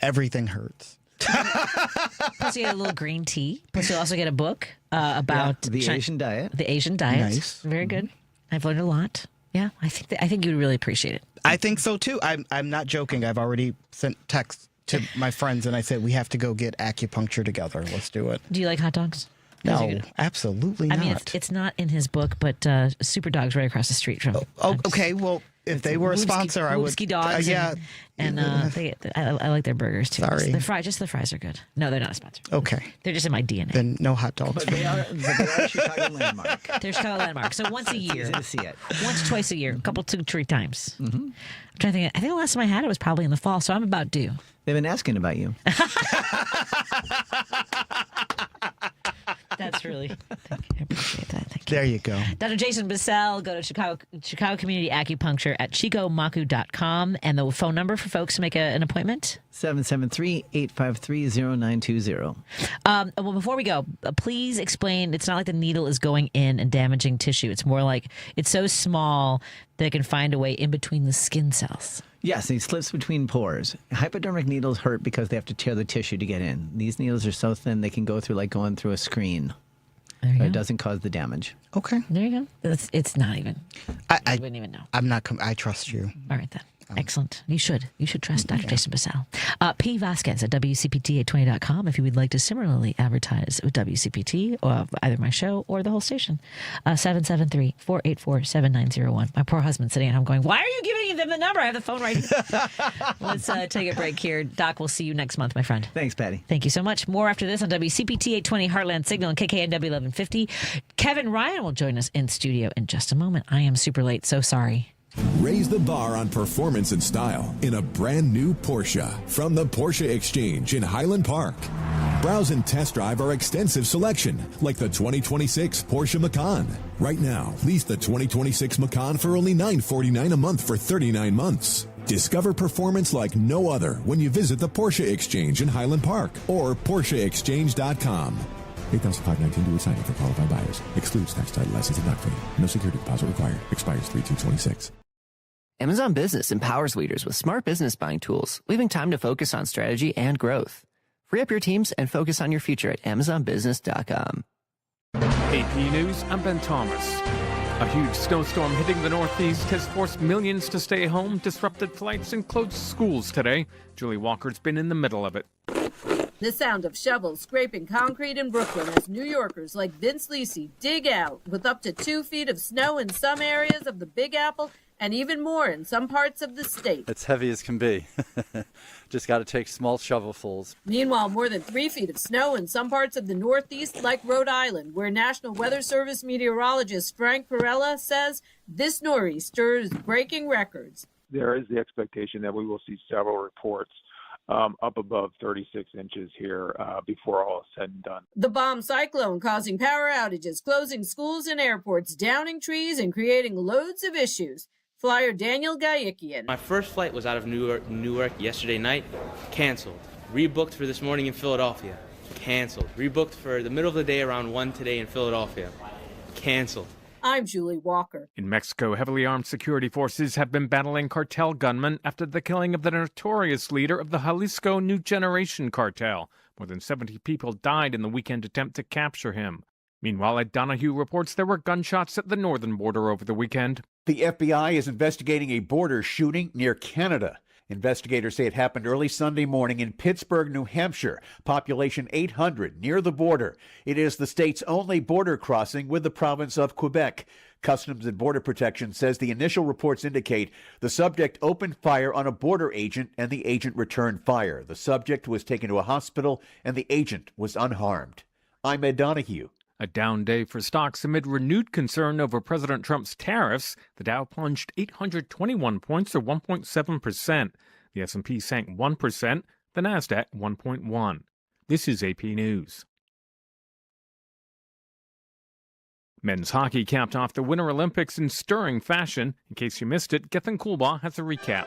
Everything hurts. Plus, you get a little green tea. Plus, you'll also get a book about the Asian diet. The Asian diet. Nice. Very good. I've learned a lot. Yeah, I think you'd really appreciate it. I think so too. I'm not joking. I've already sent texts to my friends and I said we have to go get acupuncture together. Let's do it. Do you like hot dogs? No, absolutely not. I mean, it's not in his book, but Super Dog's right across the street from. Okay. Well, if they were a sponsor, I would. Woobski Dogs. And I like their burgers too. Sorry. The fries are good. No, they're not a sponsor. Okay. They're just in my DNA. Then no hot dogs. But they are a Chicago landmark. They're Chicago landmark. So once a year. Easy to see it. Once, twice a year. A couple, 2, 3 times. Mm-hmm. I'm trying to think. I think the last time I had it was probably in the fall, so I'm about due. They've been asking about you. That's really, I appreciate that. Thank you. There you go. Dr. Jason Bussell, go to Chicago Community Acupuncture at chicomaku.com. And the phone number for folks to make an appointment? 773-853-0920. Well, before we go, please explain. It's not like the needle is going in and damaging tissue. It's more like it's so small that it can find a way in between the skin cells. Yes, it slips between pores. Hypodermic needles hurt because they have to tear the tissue to get in. These needles are so thin they can go through like going through a screen. It doesn't cause the damage. Okay. There you go. It's not even. I wouldn't even know. I'm not. I trust you. All right then. Excellent. You should trust Dr. Jason Bussell. P. Vasquez at WCPT820.com if you would like to similarly advertise with WCPT or either my show or the whole station. 773-484-7901. My poor husband's sitting at home going, why are you giving them the number? I have the phone right here. Let's take a break here. Doc, we'll see you next month, my friend. Thanks, Patty. Thank you so much. More after this on WCPT 820 Heartland Signal and KKNW 1150. Kevin Ryan will join us in studio in just a moment. I am super late, so sorry. Raise the bar on performance and style in a brand new Porsche from the Porsche Exchange in Highland Park. Browse and test drive our extensive selection, like the 2026 Porsche Macan. Right now, lease the 2026 Macan for only $949 a month for 39 months. Discover performance like no other when you visit the Porsche Exchange in Highland Park or PorscheExchange.com. $8,519 due sign up for qualified buyers. Excludes tax, title, license, and doc fee. No security deposit required. Expires 3/2/26. Amazon Business empowers leaders with smart business buying tools, leaving time to focus on strategy and growth. Free up your teams and focus on your future at AmazonBusiness.com. AP News, I'm Ben Thomas. A huge snowstorm hitting the Northeast has forced millions to stay home, disrupted flights, and closed schools today. Julie Walker's been in the middle of it. The sound of shovels scraping concrete in Brooklyn as New Yorkers like Vince Lisi dig out with up to 2 feet of snow in some areas of the Big Apple and even more in some parts of the state. It's heavy as can be. Just got to take small shovelfuls. Meanwhile, more than 3 feet of snow in some parts of the Northeast, like Rhode Island, where National Weather Service meteorologist Frank Perella says this nor'easter is breaking records. There is the expectation that we will see several reports up above 36 inches here before all is said and done. The bomb cyclone causing power outages, closing schools and airports, downing trees, and creating loads of issues. Flyer Daniel Gayikian. My first flight was out of Newark yesterday night. Canceled. Rebooked for this morning in Philadelphia. Canceled. Rebooked for the middle of the day around 1 today in Philadelphia. Canceled. I'm Julie Walker. In Mexico, heavily armed security forces have been battling cartel gunmen after the killing of the notorious leader of the Jalisco New Generation cartel. More than 70 people died in the weekend attempt to capture him. Meanwhile, Ed Donahue reports there were gunshots at the northern border over the weekend. The FBI is investigating a border shooting near Canada. Investigators say it happened early Sunday morning in Pittsburgh, New Hampshire, population 800, near the border. It is the state's only border crossing with the province of Quebec. Customs and Border Protection says the initial reports indicate the subject opened fire on a border agent and the agent returned fire. The subject was taken to a hospital and the agent was unharmed. I'm Ed Donahue. A down day for stocks amid renewed concern over President Trump's tariffs. The Dow plunged 821 points or 1.7%. The S&P sank 1%, the Nasdaq 1.1%. This is AP News. Men's hockey capped off the Winter Olympics in stirring fashion. In case you missed it, Gethin Coolbaugh has a recap.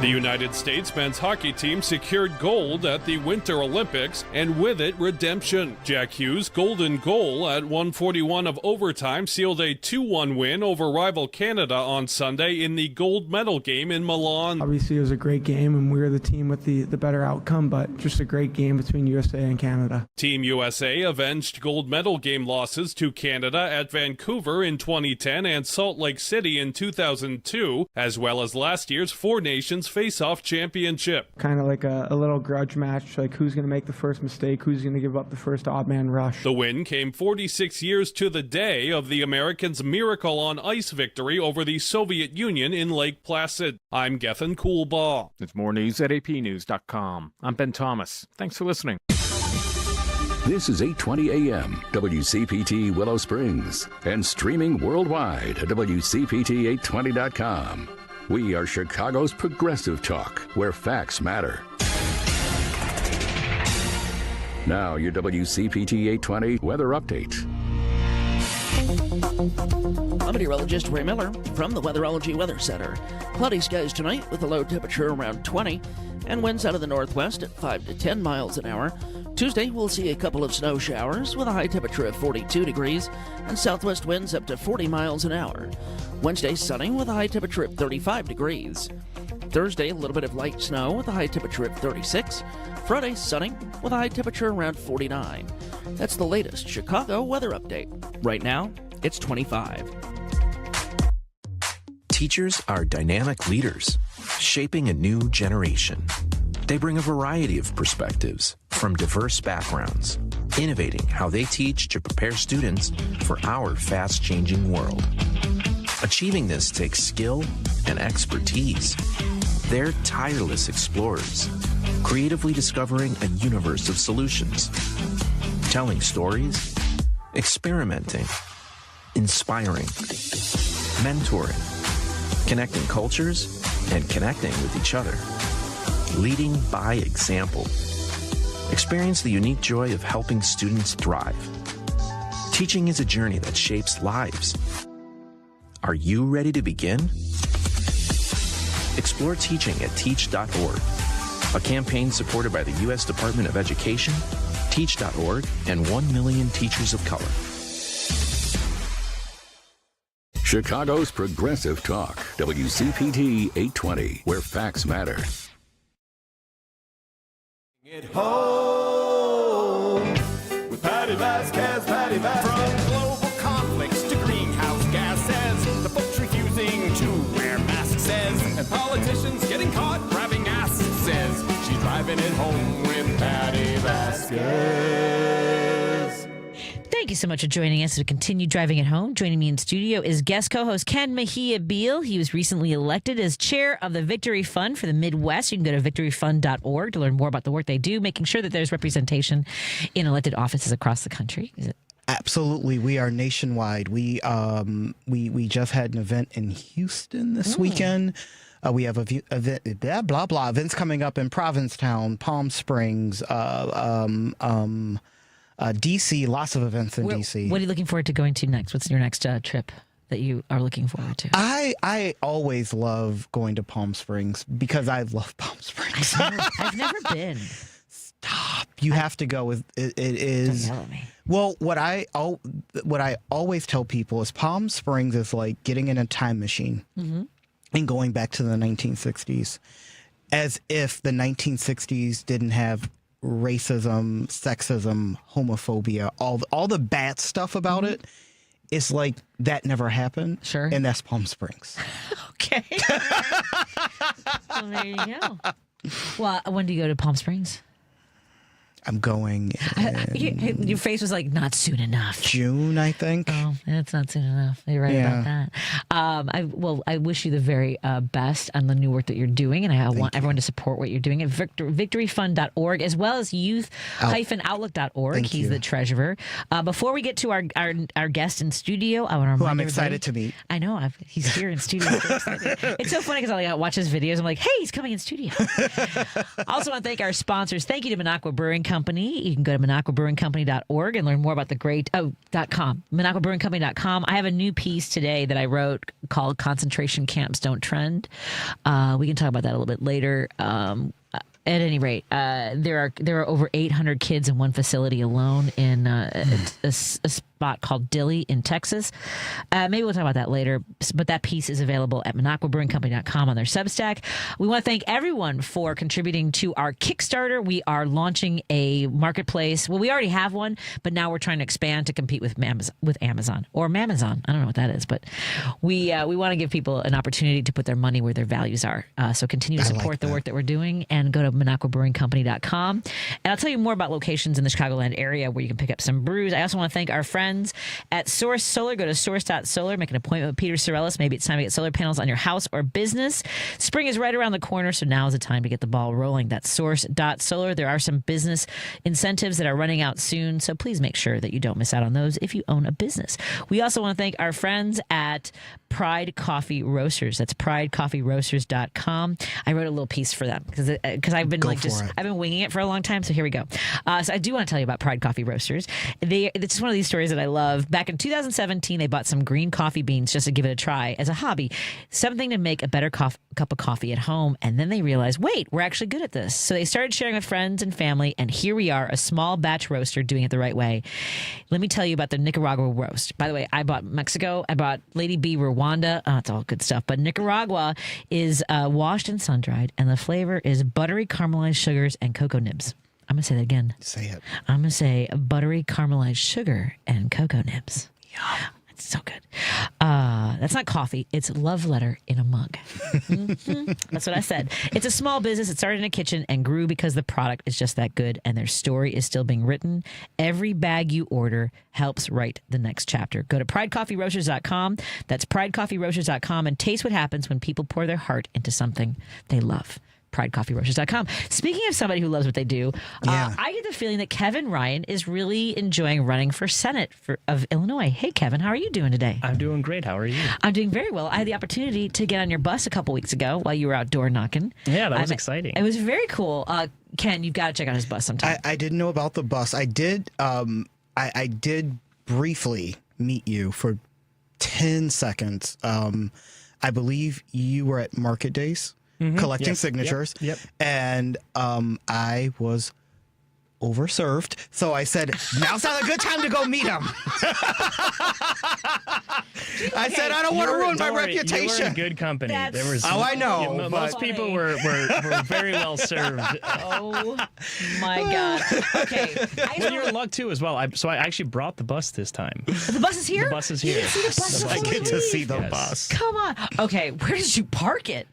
The United States men's hockey team secured gold at the Winter Olympics, and with it, redemption. Jack Hughes' golden goal at 1:41 of overtime sealed a 2-1 win over rival Canada on Sunday in the gold medal game in Milan. Obviously, it was a great game, and we were the team with the better outcome, but just a great game between USA and Canada. Team USA avenged gold medal game losses to Canada at Vancouver in 2010 and Salt Lake City in 2002, as well as last year's Four Nations Face-Off Championship. Kind of like a little grudge match, like who's going to make the first mistake, who's going to give up the first odd man rush. The win came 46 years to the day of the Americans' miracle on ice victory over the Soviet Union in Lake Placid. I'm Gethin Coolbaugh. There's more news at apnews.com. I'm Ben Thomas. Thanks for listening. This is 820 AM, WCPT Willow Springs, and streaming worldwide at WCPT820.com. We are Chicago's progressive talk, where facts matter. Now, your WCPT 820 weather update. I'm meteorologist Ray Miller from the Weatherology Weather Center. Cloudy skies tonight with a low temperature around 20 and winds out of the northwest at 5 to 10 miles an hour. Tuesday, we'll see a couple of snow showers with a high temperature of 42 degrees and southwest winds up to 40 miles an hour. Wednesday, sunny with a high temperature of 35 degrees. Thursday, a little bit of light snow with a high temperature of 36. Friday, sunny with a high temperature around 49. That's the latest Chicago weather update. Right now, it's 25. Teachers are dynamic leaders, shaping a new generation. They bring a variety of perspectives from diverse backgrounds, innovating how they teach to prepare students for our fast-changing world. Achieving this takes skill and expertise. They're tireless explorers, creatively discovering a universe of solutions, telling stories, experimenting, inspiring, mentoring, connecting cultures, and connecting with each other. Leading by example. Experience the unique joy of helping students thrive. Teaching is a journey that shapes lives. Are you ready to begin? Explore teaching at teach.org, a campaign supported by the U.S. Department of Education, teach.org, and 1 million teachers of color. Chicago's progressive talk, WCPT 820, where facts matter. At home with Patti Vasquez, Patti Vasquez. From global conflicts to greenhouse gases, the folks refusing to wear masks says, and politicians getting caught grabbing asses. She's driving it home with Patti Vasquez. Thank you so much for joining us to continue driving it home. Joining me in studio is guest co-host Ken Mejia-Beal. He was recently elected as chair of the Victory Fund for the Midwest. You can go to victoryfund.org to learn more about the work they do, making sure that there's representation in elected offices across the country. Is it? Absolutely. We are nationwide. We just had an event in Houston this weekend. We have events coming up in Provincetown, Palm Springs, DC, lots of events in DC. What are you looking forward to going to next? What's your next trip that you are looking forward to? I always love going to Palm Springs because I love Palm Springs. I've never been. Stop. You have to go. It is. Don't yell at me. Well, what I always tell people is Palm Springs is like getting in a time machine and going back to the 1960s, as if the 1960s didn't have racism, sexism, homophobia, all the bad stuff about it. It's like that never happened. Sure. And that's Palm Springs. Okay. Well, there you go. Well, when do you go to Palm Springs? I'm going. Your face was like, not soon enough. June, I think. Oh, it's not soon enough. You're right about that. I wish you the very best on the new work that you're doing, and I want everyone to support what you're doing at victoryfund.org as well as youth-outlook.org. He's the treasurer. Before we get to our guest in studio, I want to remind I'm excited to meet. I know. He's here in studio. It's so funny because I watch his videos. I'm like, hey, he's coming in studio. I also want to thank our sponsors. Thank you to Minocqua Brewing Company. You can go to minocquabrewingcompany.org and learn more about .com. minocquabrewingcompany.com. I have a new piece today that I wrote called Concentration Camps Don't Trend. We can talk about that a little bit later. At any rate, there are over 800 kids in one facility alone in a spot called Dilley in Texas. Maybe we'll talk about that later, but that piece is available at minocquabrewingcompany.com on their Substack. We want to thank everyone for contributing to our Kickstarter. We are launching a marketplace. Well, we already have one, but now we're trying to expand to compete with Amazon or Mamazon. I don't know what that is, but we want to give people an opportunity to put their money where their values are. So continue to support the work that we're doing and go to minocquabrewingcompany.com. And I'll tell you more about locations in the Chicagoland area where you can pick up some brews. I also want to thank our friends at Source Solar. Go to source.solar, make an appointment with Peter Sorellis. Maybe it's time to get solar panels on your house or business. Spring is right around the corner, so now is the time to get the ball rolling. That's source.solar. There are some business incentives that are running out soon, so please make sure that you don't miss out on those if you own a business. We also want to thank our friends at Pride Coffee Roasters. That's pridecoffeeroasters.com. I wrote a little piece for them because I've been I've been winging it for a long time, so here we go. So I do want to tell you about Pride Coffee Roasters. It's just one of these stories that I love. Back in 2017, they bought some green coffee beans just to give it a try as a hobby, something to make a better cup of coffee at home. And then they realized, wait, we're actually good at this. So they started sharing with friends and family, and here we are, a small batch roaster doing it the right way. Let me tell you about the Nicaragua roast. By the way, I bought Mexico. I bought Lady B Rwanda. Oh, it's all good stuff. But Nicaragua is washed and sun-dried, and the flavor is buttery caramelized sugars and cocoa nibs. I'm going to say that again. Say it. I'm going to say buttery caramelized sugar and cocoa nibs. Yum. It's so good. That's not coffee. It's love letter in a mug. That's what I said. It's a small business. It started in a kitchen and grew because the product is just that good and their story is still being written. Every bag you order helps write the next chapter. Go to pridecoffeeroasters.com. That's pridecoffeeroasters.com and taste what happens when people pour their heart into something they love. pridecoffeeroasters.com. Speaking of somebody who loves what they do, I get the feeling that Kevin Ryan is really enjoying running for Senate of Illinois. Hey, Kevin, how are you doing today? I'm doing great. How are you? I'm doing very well. I had the opportunity to get on your bus a couple weeks ago while you were outdoor knocking. Yeah, that was exciting. It was very cool. Ken, you've got to check out his bus sometime. I didn't know about the bus. I did. I did briefly meet you for 10 seconds. I believe you were at Market Days. Collecting signatures. Yep. And I was overserved. So I said, now's not a good time to go meet him. I said, I don't want to ruin my reputation. You were in good company. There was, I know. Most people were very well served. Oh, my God. Okay. Well, you're in luck, too, as well. So I actually brought the bus this time. The bus is here? The bus is here. You didn't see the bus I get to see the bus. Come on. Okay, where did you park it?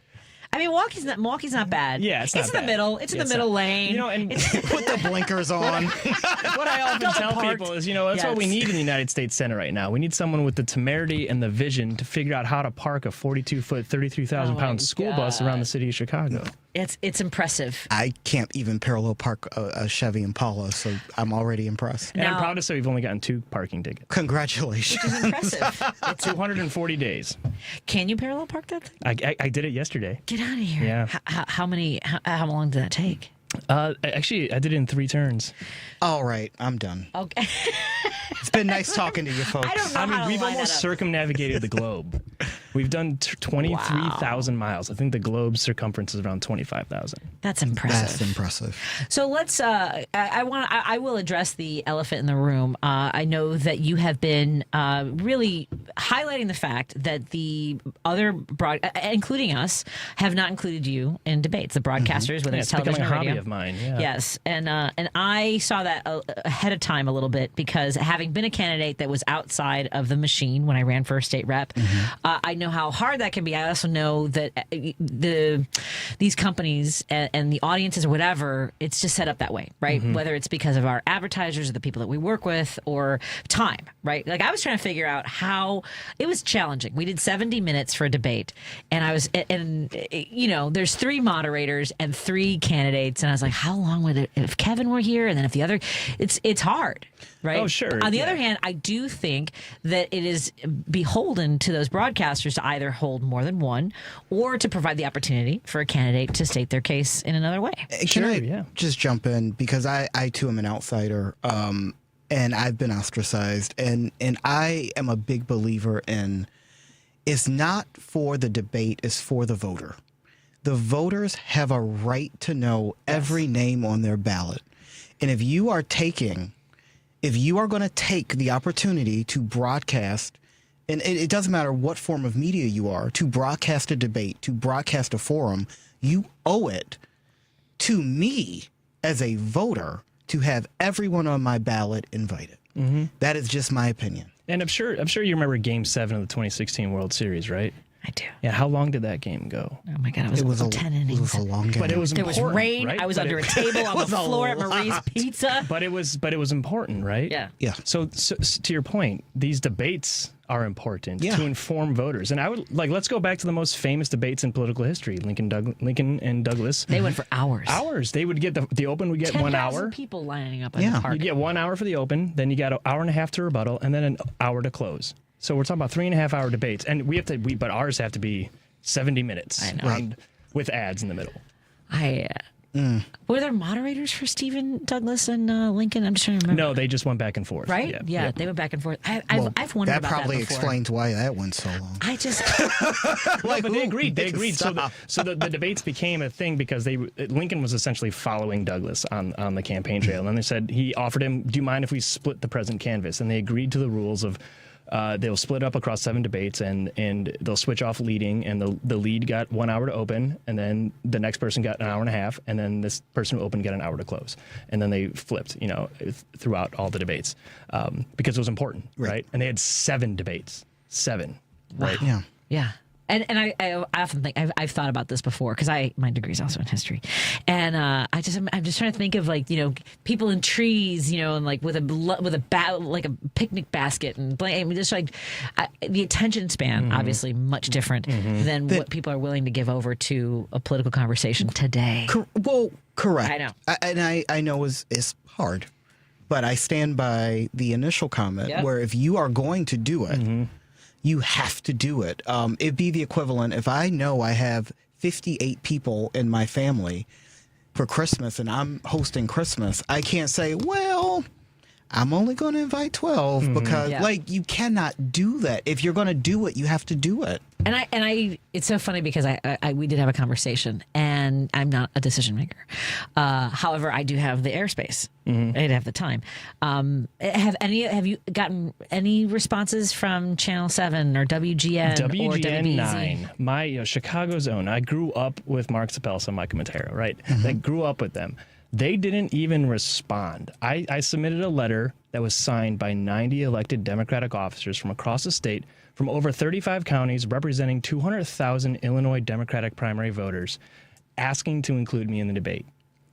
I mean, Milwaukee's not bad. Yeah, it's not in bad. the middle. It's in the middle lane. You know, and put the blinkers on. What I often tell people is, that's what we need in the United States Senate right now. We need someone with the temerity and the vision to figure out how to park a 42-foot, 33,000-pound school bus around the city of Chicago. It's impressive. I can't even parallel park a Chevy Impala, so I'm already impressed. And I'm proud to say we've only gotten 2 parking tickets. Congratulations. Which is impressive. 240 days. Can you parallel park that thing? I did it yesterday. Get out of here. Yeah. How long did that take? Actually, I did it in 3 turns. All right, I'm done. Okay. It's been nice talking to you folks. I mean, we've almost circumnavigated the globe. We've done 23,000 miles. I think the globe's circumference is around 25,000. That's impressive. That's impressive. So let's. I will address the elephant in the room. I know that you have been really highlighting the fact that the other including us, have not included you in debates. The broadcasters, whether it's television or radio. It's becoming a hobby of mine. Yeah. Yes, and I saw that ahead of time a little bit because having been a candidate that was outside of the machine when I ran for state rep, I know know how hard that can be. I also know that these companies and the audiences or whatever, it's just set up that way, right? Mm-hmm. Whether it's because of our advertisers or the people that we work with or time, right? Like I was trying to figure out how it was challenging. We did 70 minutes for a debate, and there's 3 moderators and 3 candidates, and I was like, how long would it if Kevin were here, and then if the other, it's hard, right? Oh, sure. On the other hand, I do think that it is beholden to those broadcasters to either hold more than one or to provide the opportunity for a candidate to state their case in another way. Can I just jump in? Because I too am an outsider, and I've been ostracized. And I am a big believer in it's not for the debate, it's for the voter. The voters have a right to know every name on their ballot. And if you are going to take the opportunity to broadcast, and it doesn't matter what form of media you are, to broadcast a debate, to broadcast a forum, you owe it to me as a voter to have everyone on my ballot invited. Mm-hmm. That is just my opinion. And I'm sure you remember Game 7 of the 2016 World Series, right? I do. Yeah, how long did that game go? Oh my God, it was 10 innings. It was a long game. But it was there was important, rain. right? I was But under it- a table on the was a floor at lot. Marie's Pizza. But it was important, right? Yeah. Yeah. So to your point, these debates are important to inform voters. And I would let's go back to the most famous debates in political history: Lincoln and Douglas. They went for hours. Hours. They would get the open would get 1 hour. 10,000 people lining up in the park. You get 1 hour for the open, then you got an hour and a half to rebuttal, and then an hour to close. So we're talking about 3.5 hour debates, and but ours have to be 70 minutes, I know. and with ads in the middle. Were there moderators for Stephen Douglas and Lincoln? I'm just trying to remember. No, they just went back and forth. Right? Yeah, they went back and forth. I've wondered that about probably that before. explains why that went so long. I just But they agreed. They agreed. Stop. So the debates became a thing because Lincoln was essentially following Douglas on the campaign trail, and then they said he offered him, "Do you mind if we split the present canvas?" And they agreed to the rules of. They'll split up across 7 debates, and they'll switch off leading, and the lead got 1 hour to open, and then the next person got an hour and a half, and then this person who opened got an hour to close, and then they flipped, throughout all the debates because it was important, right? And they had 7 debates, 7, right? Yeah. And I often think I've thought about this before because my degree is also in history, and I'm just trying to think of people in trees, and with a picnic basket and just the attention span obviously much different than what people are willing to give over to a political conversation today. Well, correct. I know, and I know it's hard, but I stand by the initial comment where if you are going to do it. You have to do it. It'd be the equivalent if I know I have 58 people in my family for Christmas and I'm hosting Christmas. I can't say, well, I'm only going to invite 12 because you cannot do that. If you're going to do it, you have to do it. And I it's so funny because we did have a conversation, and I'm not a decision maker. However, I do have the airspace. I have the time. Have you gotten any responses from Channel 7 or WGN or WGN WBZ? 9, my Chicago's own. I grew up with Mark Zapelsa and Mike Matera, right? I grew up with them. They didn't even respond. I submitted a letter that was signed by 90 elected Democratic officers from across the state, from over 35 counties, representing 200,000 Illinois Democratic primary voters, asking to include me in the debate.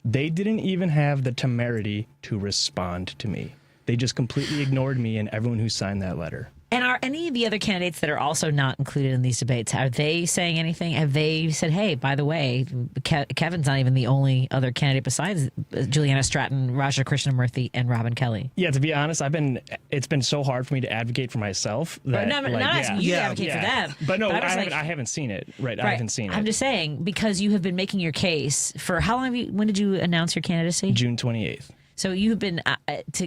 They didn't even have the temerity to respond to me. They just completely ignored me and everyone who signed that letter. And are any of the other candidates that are also not included in these debates, are they saying anything? Have they said, hey, by the way, Kevin's not even the only other candidate besides Juliana Stratton, Raja Krishnamurthy, and Robin Kelly? Yeah, to be honest, it's been so hard for me to advocate for myself. That, not asking you to advocate for them. But no, but I haven't seen it. Right, I haven't seen it. I'm just saying, because you have been making your case for how long when did you announce your candidacy? June 28th. So you've been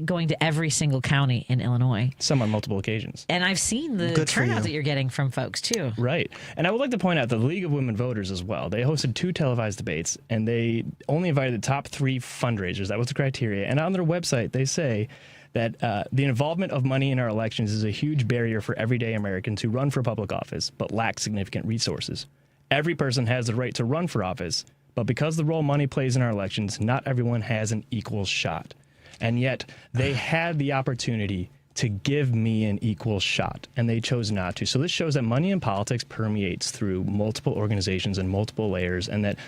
going to every single county in Illinois. Some on multiple occasions. And I've seen the turnout that you're getting from folks, too. Right. And I would like to point out the League of Women Voters as well. They hosted 2 televised debates, and they only invited the top 3 fundraisers. That was the criteria. And on their website, they say that the involvement of money in our elections is a huge barrier for everyday Americans who run for public office but lack significant resources. Every person has the right to run for office, but because the role money plays in our elections, not everyone has an equal shot. And yet, they had the opportunity to give me an equal shot, and they chose not to. So this shows that money in politics permeates through multiple organizations and multiple layers, and that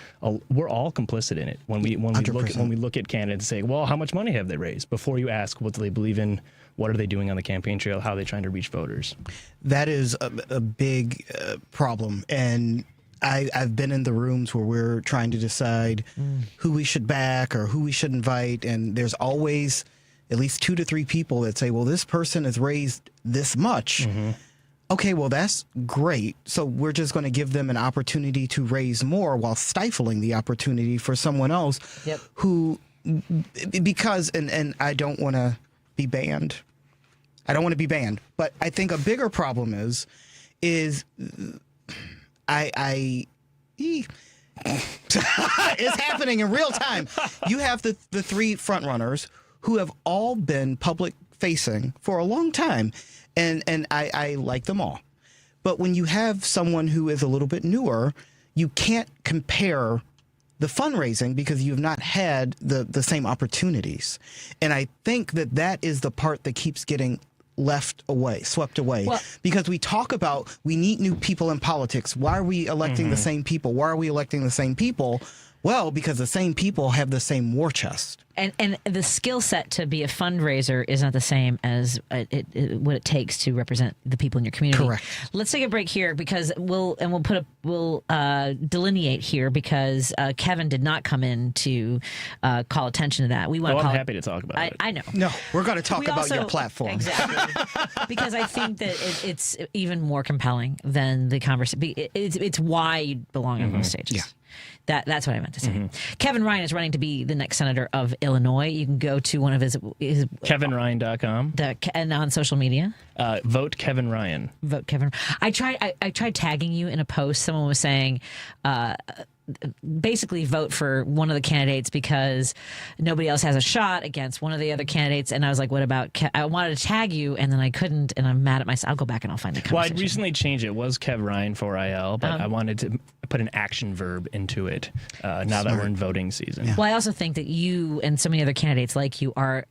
we're all complicit in it. When we look at candidates and say, well, how much money have they raised? Before you ask, what do they believe in? What are they doing on the campaign trail? How are they trying to reach voters? That is a big problem, and I've been in the rooms where we're trying to decide who we should back or who we should invite, and there's always at least 2 to 3 people that say, well, this person has raised this much. Okay, well, that's great. So we're just going to give them an opportunity to raise more while stifling the opportunity for someone else who, because, and I don't want to be banned. I don't want to be banned. But I think a bigger problem is it's happening in real time. You have the 3 frontrunners who have all been public facing for a long time, and I like them all. But when you have someone who is a little bit newer, you can't compare the fundraising because you've not had the same opportunities. And I think that is the part that keeps getting swept away. Because we talk about we need new people in politics. Why are we electing the same people? Why are we electing the same people? Well, because the same people have the same war chest. And the skill set to be a fundraiser is not the same as what it takes to represent the people in your community. Correct. Let's take a break here because we'll delineate here because Kevin did not come in to call attention to that. I'm happy to talk about it. I know. No, we're going to talk about your platform. Exactly. Because I think that it's even more compelling than the conversation. It's why you belong on those stages. Yeah. That's what I meant to say. Kevin Ryan is running to be the next senator of Illinois. You can go to one of his KevinRyan.com and on social media. Vote Kevin Ryan. Vote Kevin. I tried tagging you in a post. Someone was saying, basically vote for one of the candidates because nobody else has a shot against one of the other candidates. And I was like, what about I wanted to tag you and then I couldn't, and I'm mad at myself. I'll go back and I'll find the conversation. Well, I recently changed it. It was Kev Ryan for IL, but I wanted to put an action verb into it now that we're in voting season. Yeah. Well, I also think that you and so many other candidates like you are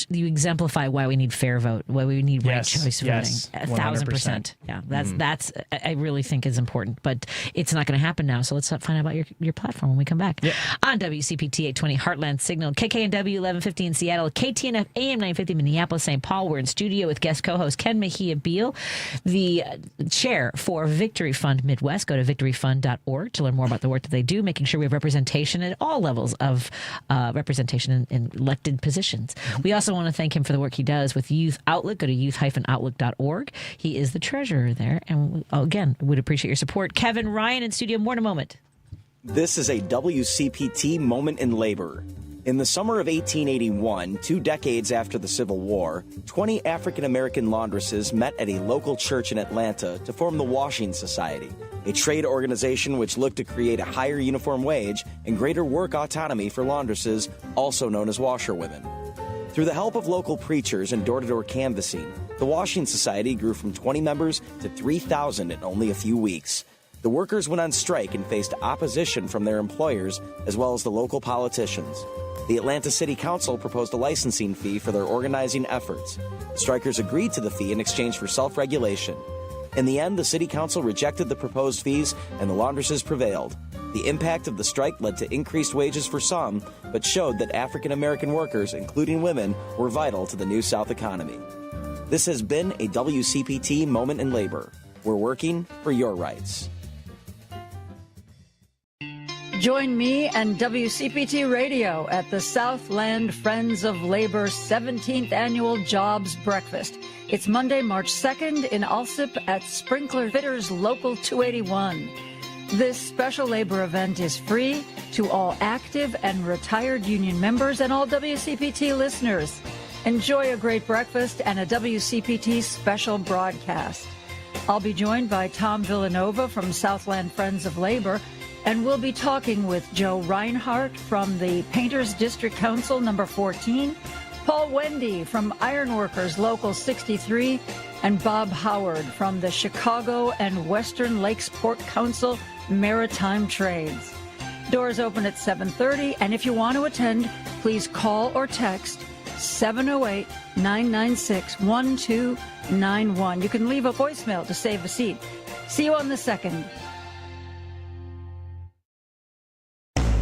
you exemplify why we need fair vote, why we need ranked choice voting. 1,000%. Yeah, that's I really think is important, but it's not going to happen now. So let's find out about your platform when we come back. On WCPT 820 Heartland Signal, KKNW 1150 in Seattle, KTNF AM 950 Minneapolis, St. Paul. We're in studio with guest co-host Ken Mejia-Beal, the chair for Victory Fund Midwest. Go to victoryfund.org to learn more about the work that they do, making sure we have representation at all levels of representation in elected positions. We also want to thank him for the work he does with Youth Outlook. Go to youth-outlook.org. He is the treasurer there, and again, would appreciate your support. Kevin Ryan in studio. More in a moment. This is a WCPT moment in labor. In the summer of 1881, 2 decades after the Civil War, 20 African-American laundresses met at a local church in Atlanta to form the Washing Society, a trade organization which looked to create a higher uniform wage and greater work autonomy for laundresses, also known as washerwomen. Through the help of local preachers and door-to-door canvassing, the Washing Society grew from 20 members to 3,000 in only a few weeks. The workers went on strike and faced opposition from their employers as well as the local politicians. The Atlanta City Council proposed a licensing fee for their organizing efforts. The strikers agreed to the fee in exchange for self-regulation. In the end, the City Council rejected the proposed fees and the laundresses prevailed. The impact of the strike led to increased wages for some, but showed that African American workers, including women, were vital to the New South economy. This has been a WCPT Moment in Labor. We're working for your rights. Join me and WCPT Radio at the Southland Friends of Labor 17th Annual Jobs Breakfast. It's Monday, March 2nd in Alsip at Sprinkler Fitters Local 281. This special labor event is free to all active and retired union members and all WCPT listeners. Enjoy a great breakfast and a WCPT special broadcast. I'll be joined by Tom Villanova from Southland Friends of Labor, and we'll be talking with Joe Reinhardt from the Painters District Council number 14, Paul Wendy from Ironworkers Local 63, and Bob Howard from the Chicago and Western Lakes Port Council Maritime Trades. Doors open at 7:30, and if you want to attend, please call or text 708-996-1291. You can leave a voicemail to save a seat. See you on the 2nd.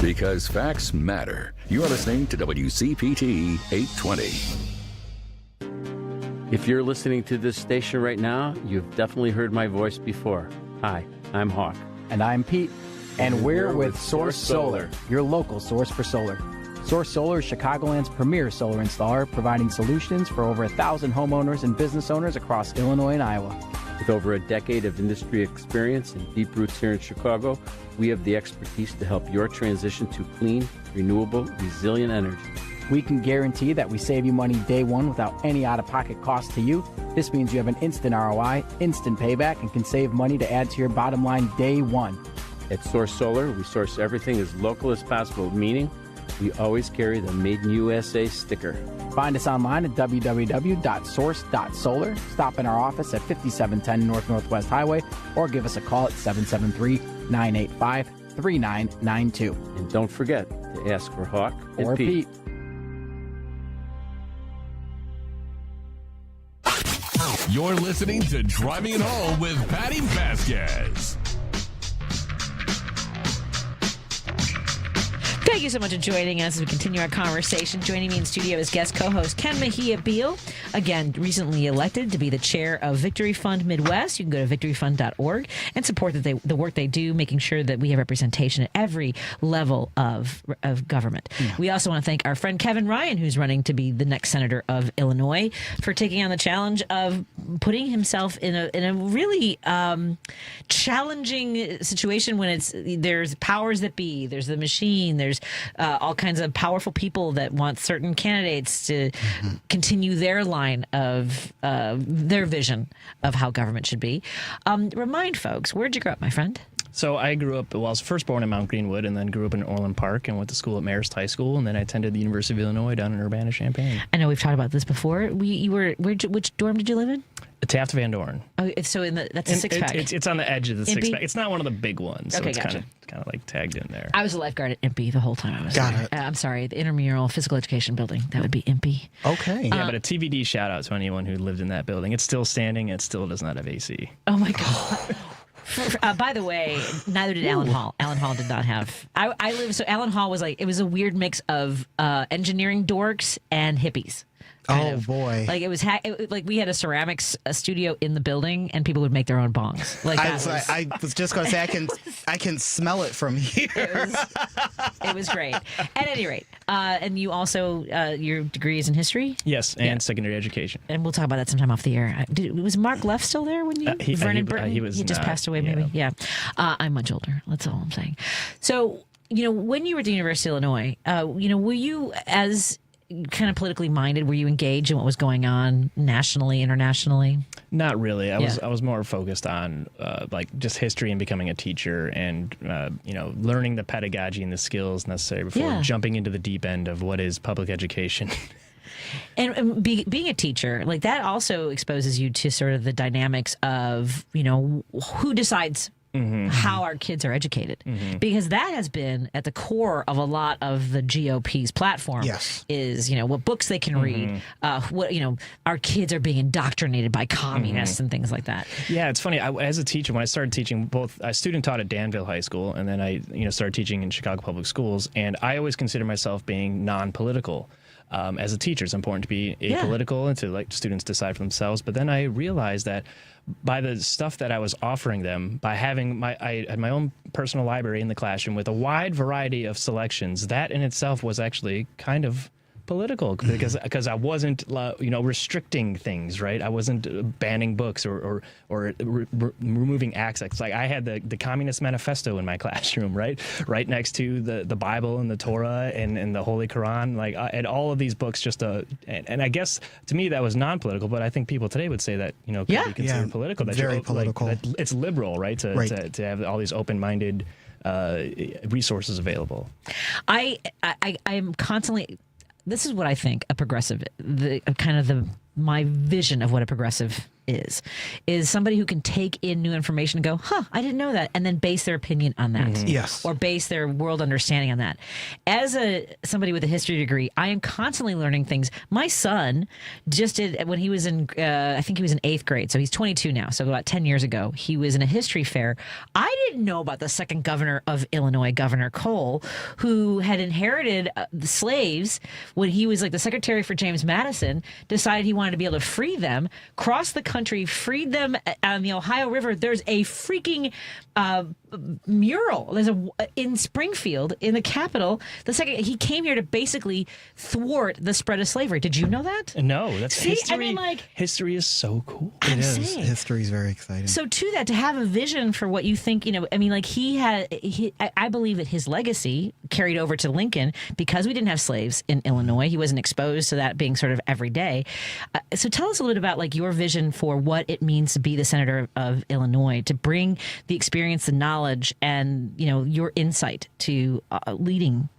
Because facts matter. You're listening to WCPT 820. If you're listening to this station right now, you've definitely heard my voice before. Hi, I'm Hawk. And I'm Pete. And we're with Source Solar, your local source for solar. Source Solar is Chicagoland's premier solar installer, providing solutions for over 1,000 homeowners and business owners across Illinois and Iowa. With over a decade of industry experience and deep roots here in Chicago, we have the expertise to help your transition to clean, renewable, resilient energy. We can guarantee that we save you money day one without any out-of-pocket cost to you. This means you have an instant ROI, instant payback, and can save money to add to your bottom line day one. At Source Solar, we source everything as local as possible, meaning we always carry the Made in USA sticker. Find us online at www.source.solar. Stop in our office at 5710 North Northwest Highway or give us a call at 773-985-3992. And don't forget to ask for Hawk and or Pete. You're listening to Driving It Home with Patti Vasquez. Thank you so much for joining us as we continue our conversation. Joining me in studio is guest co-host Ken Mejia-Beal, again, recently elected to be the chair of Victory Fund Midwest. You can go to victoryfund.org and support the work they do, making sure that we have representation at every level of government. Yeah. We also want to thank our friend Kevin Ryan, who's running to be the next senator of Illinois, for taking on the challenge of putting himself in a really challenging situation when there's powers that be, there's the machine, there's all kinds of powerful people that want certain candidates to continue their line of their vision of how government should be. Remind folks, where'd you grow up, my friend? So I grew up, I was first born in Mount Greenwood and then grew up in Orland Park and went to school at Marist High School, and then I attended the University of Illinois down in Urbana-Champaign. I know we've talked about this before. Which dorm did you live in? Taft Van Dorn. Oh, so that's a six-pack. It's on the edge of the six-pack. It's not one of the big ones, so okay, it's gotcha. kind of like tagged in there. I was a lifeguard at IMPI the whole time I was there. I'm sorry, the intramural physical education building. That would be IMPI. Okay. Yeah, but a TBD shout out to anyone who lived in that building. It's still standing. It still does not have AC. Oh my God. By the way, neither did Allen Hall. Allen Hall did not have. I lived. So Allen Hall was it was a weird mix of engineering dorks and hippies. Boy! Like it was like we had a ceramics studio in the building, and people would make their own bongs. Like I was just going to say, I can smell it from here. It was great. At any rate, and you also your degree is in history. Yes, and secondary education. And we'll talk about that sometime off the air. Was Mark Leff still there when you? Vernon Burton. He was. He just passed away. Maybe. Yeah. I'm much older. That's all I'm saying. So when you were at the University of Illinois, were you as kind of politically minded? Were you engaged in what was going on nationally, internationally? Not really. I was more focused on just history and becoming a teacher, and learning the pedagogy and the skills necessary before jumping into the deep end of what is public education. And being a teacher, like that also exposes you to sort of the dynamics of who decides how our kids are educated, because that has been at the core of a lot of the GOP's platform. Yes. Is what books they can read, what our kids are being indoctrinated by communists and things like that. Yeah, it's funny. As a teacher, when I started teaching, I student taught at Danville High School, and then I started teaching in Chicago Public Schools, and I always consider myself being non-political. As a teacher, it's important to be apolitical and to let students decide for themselves. But then I realized that by the stuff that I was offering them, by having I had my own personal library in the classroom with a wide variety of selections, that in itself was actually kind of political, because I wasn't restricting things, right? I wasn't banning books or removing access. Like I had the Communist Manifesto in my classroom, right next to the Bible and the Torah and the Holy Quran, and all of these books. And I guess to me that was non-political, but I think people today would say that could be considered political. That very political. That it's liberal, right? To have all these open-minded resources available. I am constantly. This is what I think a progressive, my vision of what a progressive is somebody who can take in new information and go, I didn't know that, and then base their opinion on that. Mm-hmm. Yes. Or base their world understanding on that. As somebody with a history degree, I am constantly learning things. My son just did, when he was in, I think he was in 8th grade, so he's 22 now, so about 10 years ago, he was in a history fair. I didn't know about the second governor of Illinois, Governor Cole, who had inherited the slaves when he was like the secretary for James Madison, decided he wanted to be able to free them, crossed the country, freed them on the Ohio River. There's a freaking mural. There's in Springfield, in the capital. The second he came here to basically thwart the spread of slavery. Did you know that? No, that's history. I mean, like, history is so cool. It is. History is very exciting. So to that, to have a vision for what you think, I mean, like I believe that his legacy carried over to Lincoln because we didn't have slaves in Illinois. He wasn't exposed to that being sort of every day. So tell us a little bit about like your vision for what it means to be the senator of Illinois, to bring the experience, the knowledge, and your insight to leading.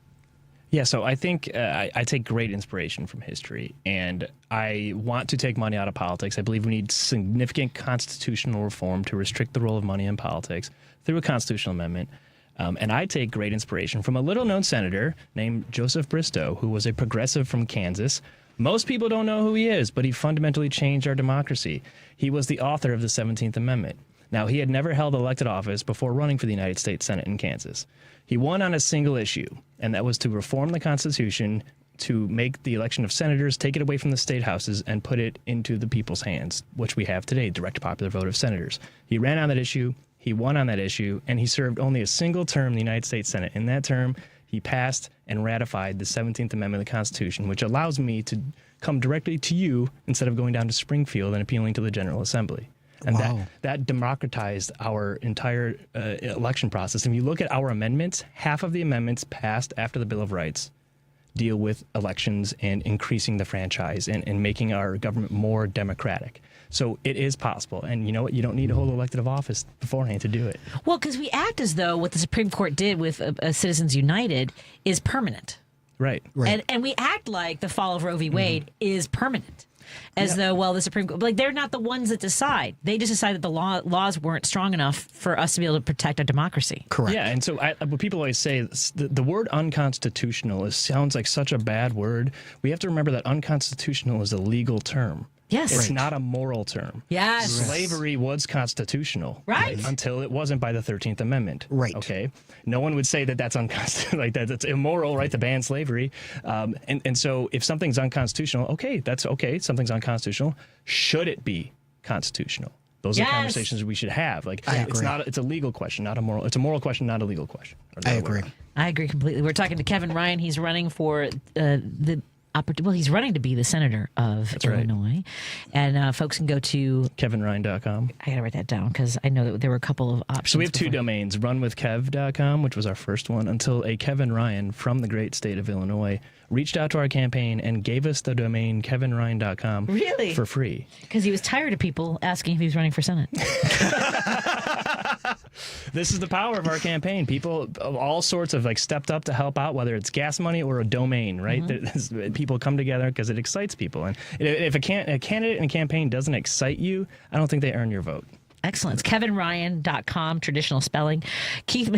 Yeah, so I think I take great inspiration from history, and I want to take money out of politics. I believe we need significant constitutional reform to restrict the role of money in politics through a constitutional amendment. And I take great inspiration from a little-known senator named Joseph Bristow, who was a progressive from Kansas. Most people don't know who he is, but he fundamentally changed our democracy. He was the author of the 17th Amendment. Now, he had never held elected office before running for the United States Senate in Kansas. He won on a single issue, and that was to reform the Constitution to make the election of senators, take it away from the state houses, and put it into the people's hands, which we have today, direct popular vote of senators. He ran on that issue, he won on that issue, and he served only a single term in the United States Senate. In that term, he passed and ratified the 17th Amendment of the Constitution, which allows me to come directly to you instead of going down to Springfield and appealing to the General Assembly. And that democratized our entire election process. If you look at our amendments, half of the amendments passed after the Bill of Rights deal with elections and increasing the franchise and making our government more democratic. So it is possible. And you know what? You don't need to hold elective office beforehand to do it. Well, because we act as though what the Supreme Court did with Citizens United is permanent. Right. And we act like the fall of Roe v. Wade is permanent. As though, well, the Supreme Court, like, they're not the ones that decide. They just decide that the laws weren't strong enough for us to be able to protect our democracy. Correct. Yeah, and so what people always say, the word unconstitutional sounds like such a bad word. We have to remember that unconstitutional is a legal term. Yes. It's not a moral term. Yes. Slavery was constitutional. Right. Until it wasn't by the 13th Amendment. Right. Okay. No one would say that that's unconstitutional, like that it's immoral, right, to ban slavery. And so if something's unconstitutional, okay, that's okay. Something's unconstitutional. Should it be constitutional? Those are conversations we should have. Like, it's a legal question, not a moral. It's a moral question, not a legal question. I agree. I agree completely. We're talking to Kevin Ryan. He's running for he's running to be the senator of Illinois. And folks can go to kevinryan.com. I got to write that down because I know that there were a couple of options. So we have two domains, runwithkev.com, which was our first one, until a Kevin Ryan from the great state of Illinois reached out to our campaign and gave us the domain kevinryan.com really? For free. Because he was tired of people asking if he was running for Senate. This is the power of our campaign. People of all sorts of stepped up to help out, whether it's gas money or a domain, right? Mm-hmm. People come together because it excites people. And if a candidate in a campaign doesn't excite you, I don't think they earn your vote. Excellent. It's kevinryan.com, traditional spelling. Ken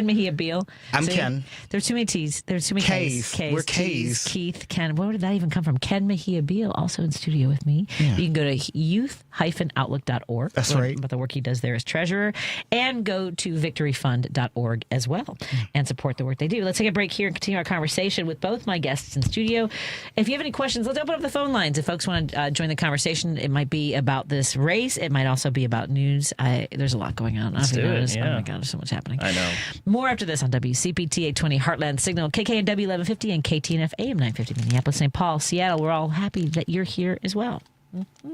Mejia-Beal. I'm Ken. There's too many T's. There's too many K's. We're K's. Keith, Ken. Where did that even come from? Ken Mejia-Beal, also in studio with me. Yeah. You can go to youth-outlook.org. That's right. About the work he does there as treasurer. And go to victoryfund.org as well and support the work they do. Let's take a break here and continue our conversation with both my guests in studio. If you have any questions, let's open up the phone lines. If folks want to join the conversation, it might be about this race. It might also be about news. There's a lot going on. Let's do it. Yeah. Oh my God, there's so much happening. I know. More after this on WCPT 820 Heartland Signal, KKNW 1150 and KTNF AM 950 Minneapolis, St. Paul, Seattle. We're all happy that you're here as well. Mm-hmm.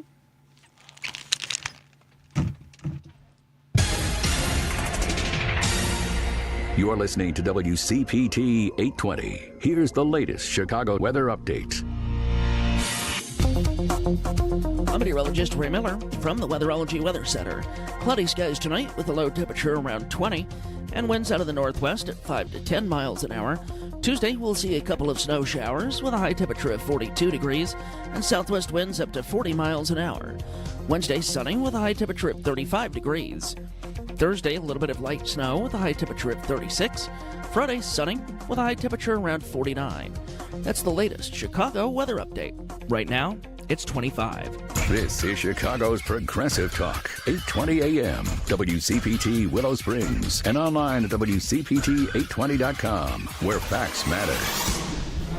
You are listening to WCPT 820. Here's the latest Chicago weather update. I'm meteorologist Ray Miller from the Weatherology Weather Center. Cloudy skies tonight with a low temperature around 20 and winds out of the northwest at 5 to 10 miles an hour. Tuesday, we'll see a couple of snow showers with a high temperature of 42 degrees and southwest winds up to 40 miles an hour. Wednesday, sunny with a high temperature of 35 degrees. Thursday, a little bit of light snow with a high temperature of 36. Friday, sunny with a high temperature around 49. That's the latest Chicago weather update. Right now, it's 25. This is Chicago's Progressive Talk, 820 AM, WCPT Willow Springs, and online at WCPT820.com, where facts matter.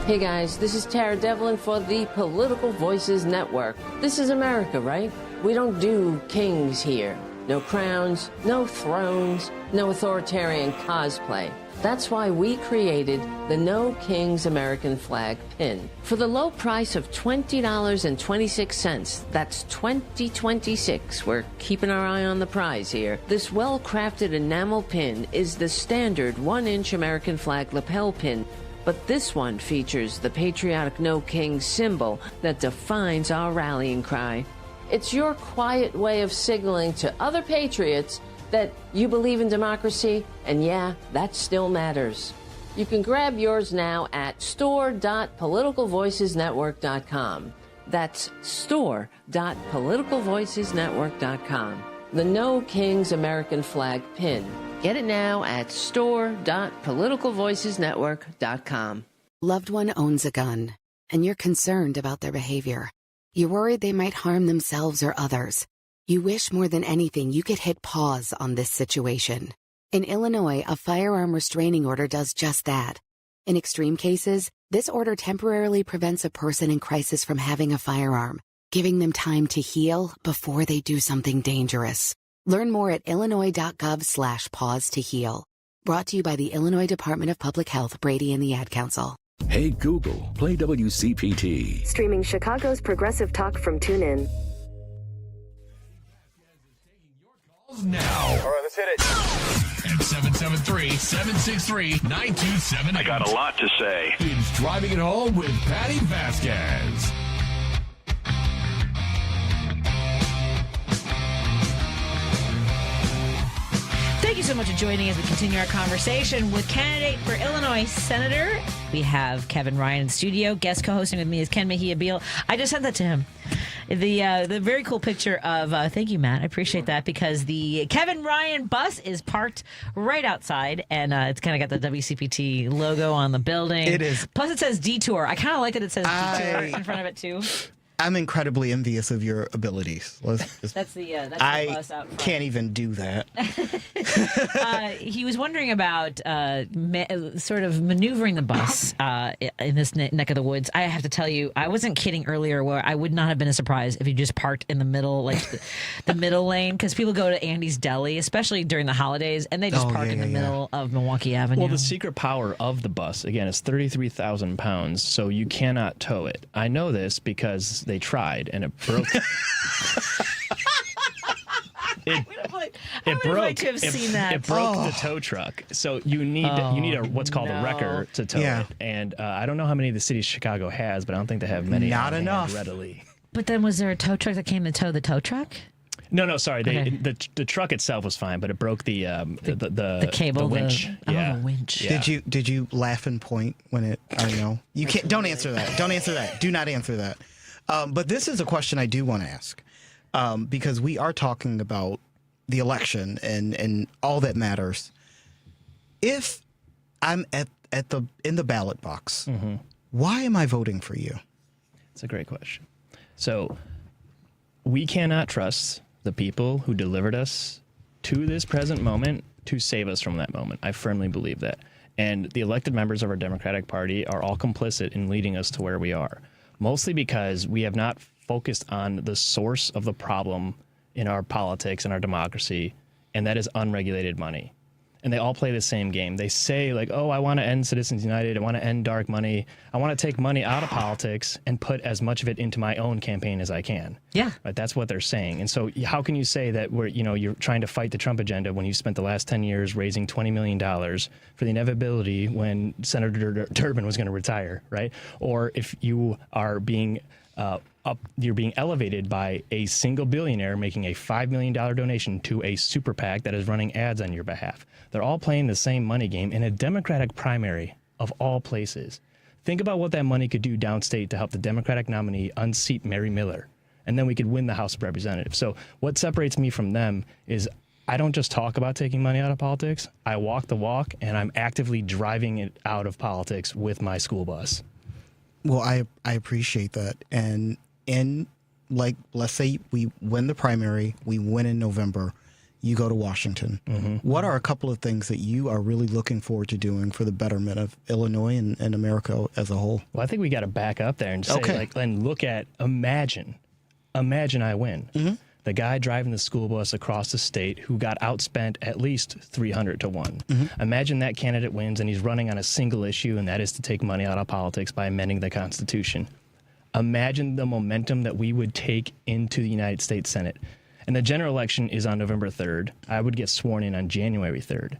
Hey guys, this is Tara Devlin for the Political Voices Network. This is America, right? We don't do kings here. No crowns, no thrones, no authoritarian cosplay. That's why we created the No Kings American Flag pin. For the low price of $20.26, that's 2026, we're keeping our eye on the prize here. This well-crafted enamel pin is the standard 1-inch American flag lapel pin, but this one features the patriotic No Kings symbol that defines our rallying cry. It's your quiet way of signaling to other patriots that you believe in democracy, and yeah, that still matters. You can grab yours now at store.politicalvoicesnetwork.com. That's store.politicalvoicesnetwork.com. The No Kings American Flag pin. Get it now at store.politicalvoicesnetwork.com. Loved one owns a gun, and you're concerned about their behavior. You're worried they might harm themselves or others. You wish more than anything you could hit pause on this situation. In Illinois, a firearm restraining order does just that. In extreme cases, this order temporarily prevents a person in crisis from having a firearm, giving them time to heal before they do something dangerous. Learn more at illinois.gov/pause to heal. Brought to you by the Illinois Department of Public Health, Brady and the Ad Council. Hey Google, play WCPT. Streaming Chicago's Progressive Talk from TuneIn. Now. All right, let's hit it. At 773-763-9278. I got a lot to say. It's Driving It Home with Patti Vasquez. Thank you so much for joining as we continue our conversation with candidate for Illinois Senator. We have Kevin Ryan in studio. Guest co-hosting with me is Ken Mejia-Beal. I just sent that to him. The very cool picture of, thank you, Matt. I appreciate that because the Kevin Ryan bus is parked right outside and it's kind of got the WCPT logo on the building. It is. Plus it says Detour. I kind of like that it says Detour in front of it too. I'm incredibly envious of your abilities. That's the bus out front. I can't even do that. He was wondering about sort of maneuvering the bus in this neck of the woods. I have to tell you, I wasn't kidding earlier where I would not have been a surprise if you just parked in the middle, like the middle lane, because people go to Andy's Deli, especially during the holidays, and they just park in the middle of Milwaukee Avenue. Well, the secret power of the bus, again, is 33,000 pounds, so you cannot tow it. I know this because they tried and it broke. It broke the tow truck. So you need what's called a wrecker to tow it. And I don't know how many the city of Chicago has, but I don't think they have many. Not enough. Readily. But then was there a tow truck that came to tow the tow truck? No, sorry. The truck itself was fine, but it broke the cable, the winch. The winch. Yeah. Did you laugh and point when it? I don't know. You can't. Don't answer that. Don't answer that. Do not answer that. But this is a question I do want to ask because we are talking about the election and all that matters. If I'm in the ballot box, why am I voting for you? It's a great question. So we cannot trust the people who delivered us to this present moment to save us from that moment. I firmly believe that. And the elected members of our Democratic Party are all complicit in leading us to where we are. Mostly because we have not focused on the source of the problem in our politics and our democracy, and that is unregulated money. And they all play the same game. They say, like, oh, I want to end Citizens United. I want to end dark money. I want to take money out of politics and put as much of it into my own campaign as I can. Yeah. Right? That's what they're saying. And so how can you say that you're trying to fight the Trump agenda when you spent the last 10 years raising $20 million for the inevitability when Senator Durbin was going to retire, right? Or if you are being you're being elevated by a single billionaire making a $5 million donation to a super PAC that is running ads on your behalf. They're all playing the same money game in a Democratic primary of all places. Think about what that money could do downstate to help the Democratic nominee unseat Mary Miller and then we could win the House of Representatives. So what separates me from them is I don't just talk about taking money out of politics. I walk the walk, and I'm actively driving it out of politics with my school bus. Well, I appreciate that. And like, let's say we win the primary, we win in November, you go to Washington. What are a couple of things that you are really looking forward to doing for the betterment of Illinois and America as a whole? Well, I think we got to back up there and say, and look at, imagine I win. The guy driving the school bus across the state who got outspent at least 300 to 1. Imagine that candidate wins and he's running on a single issue, and that is to take money out of politics by amending the Constitution. Imagine the momentum that we would take into the United States Senate. And the general election is on November 3rd. I would get sworn in on January 3rd.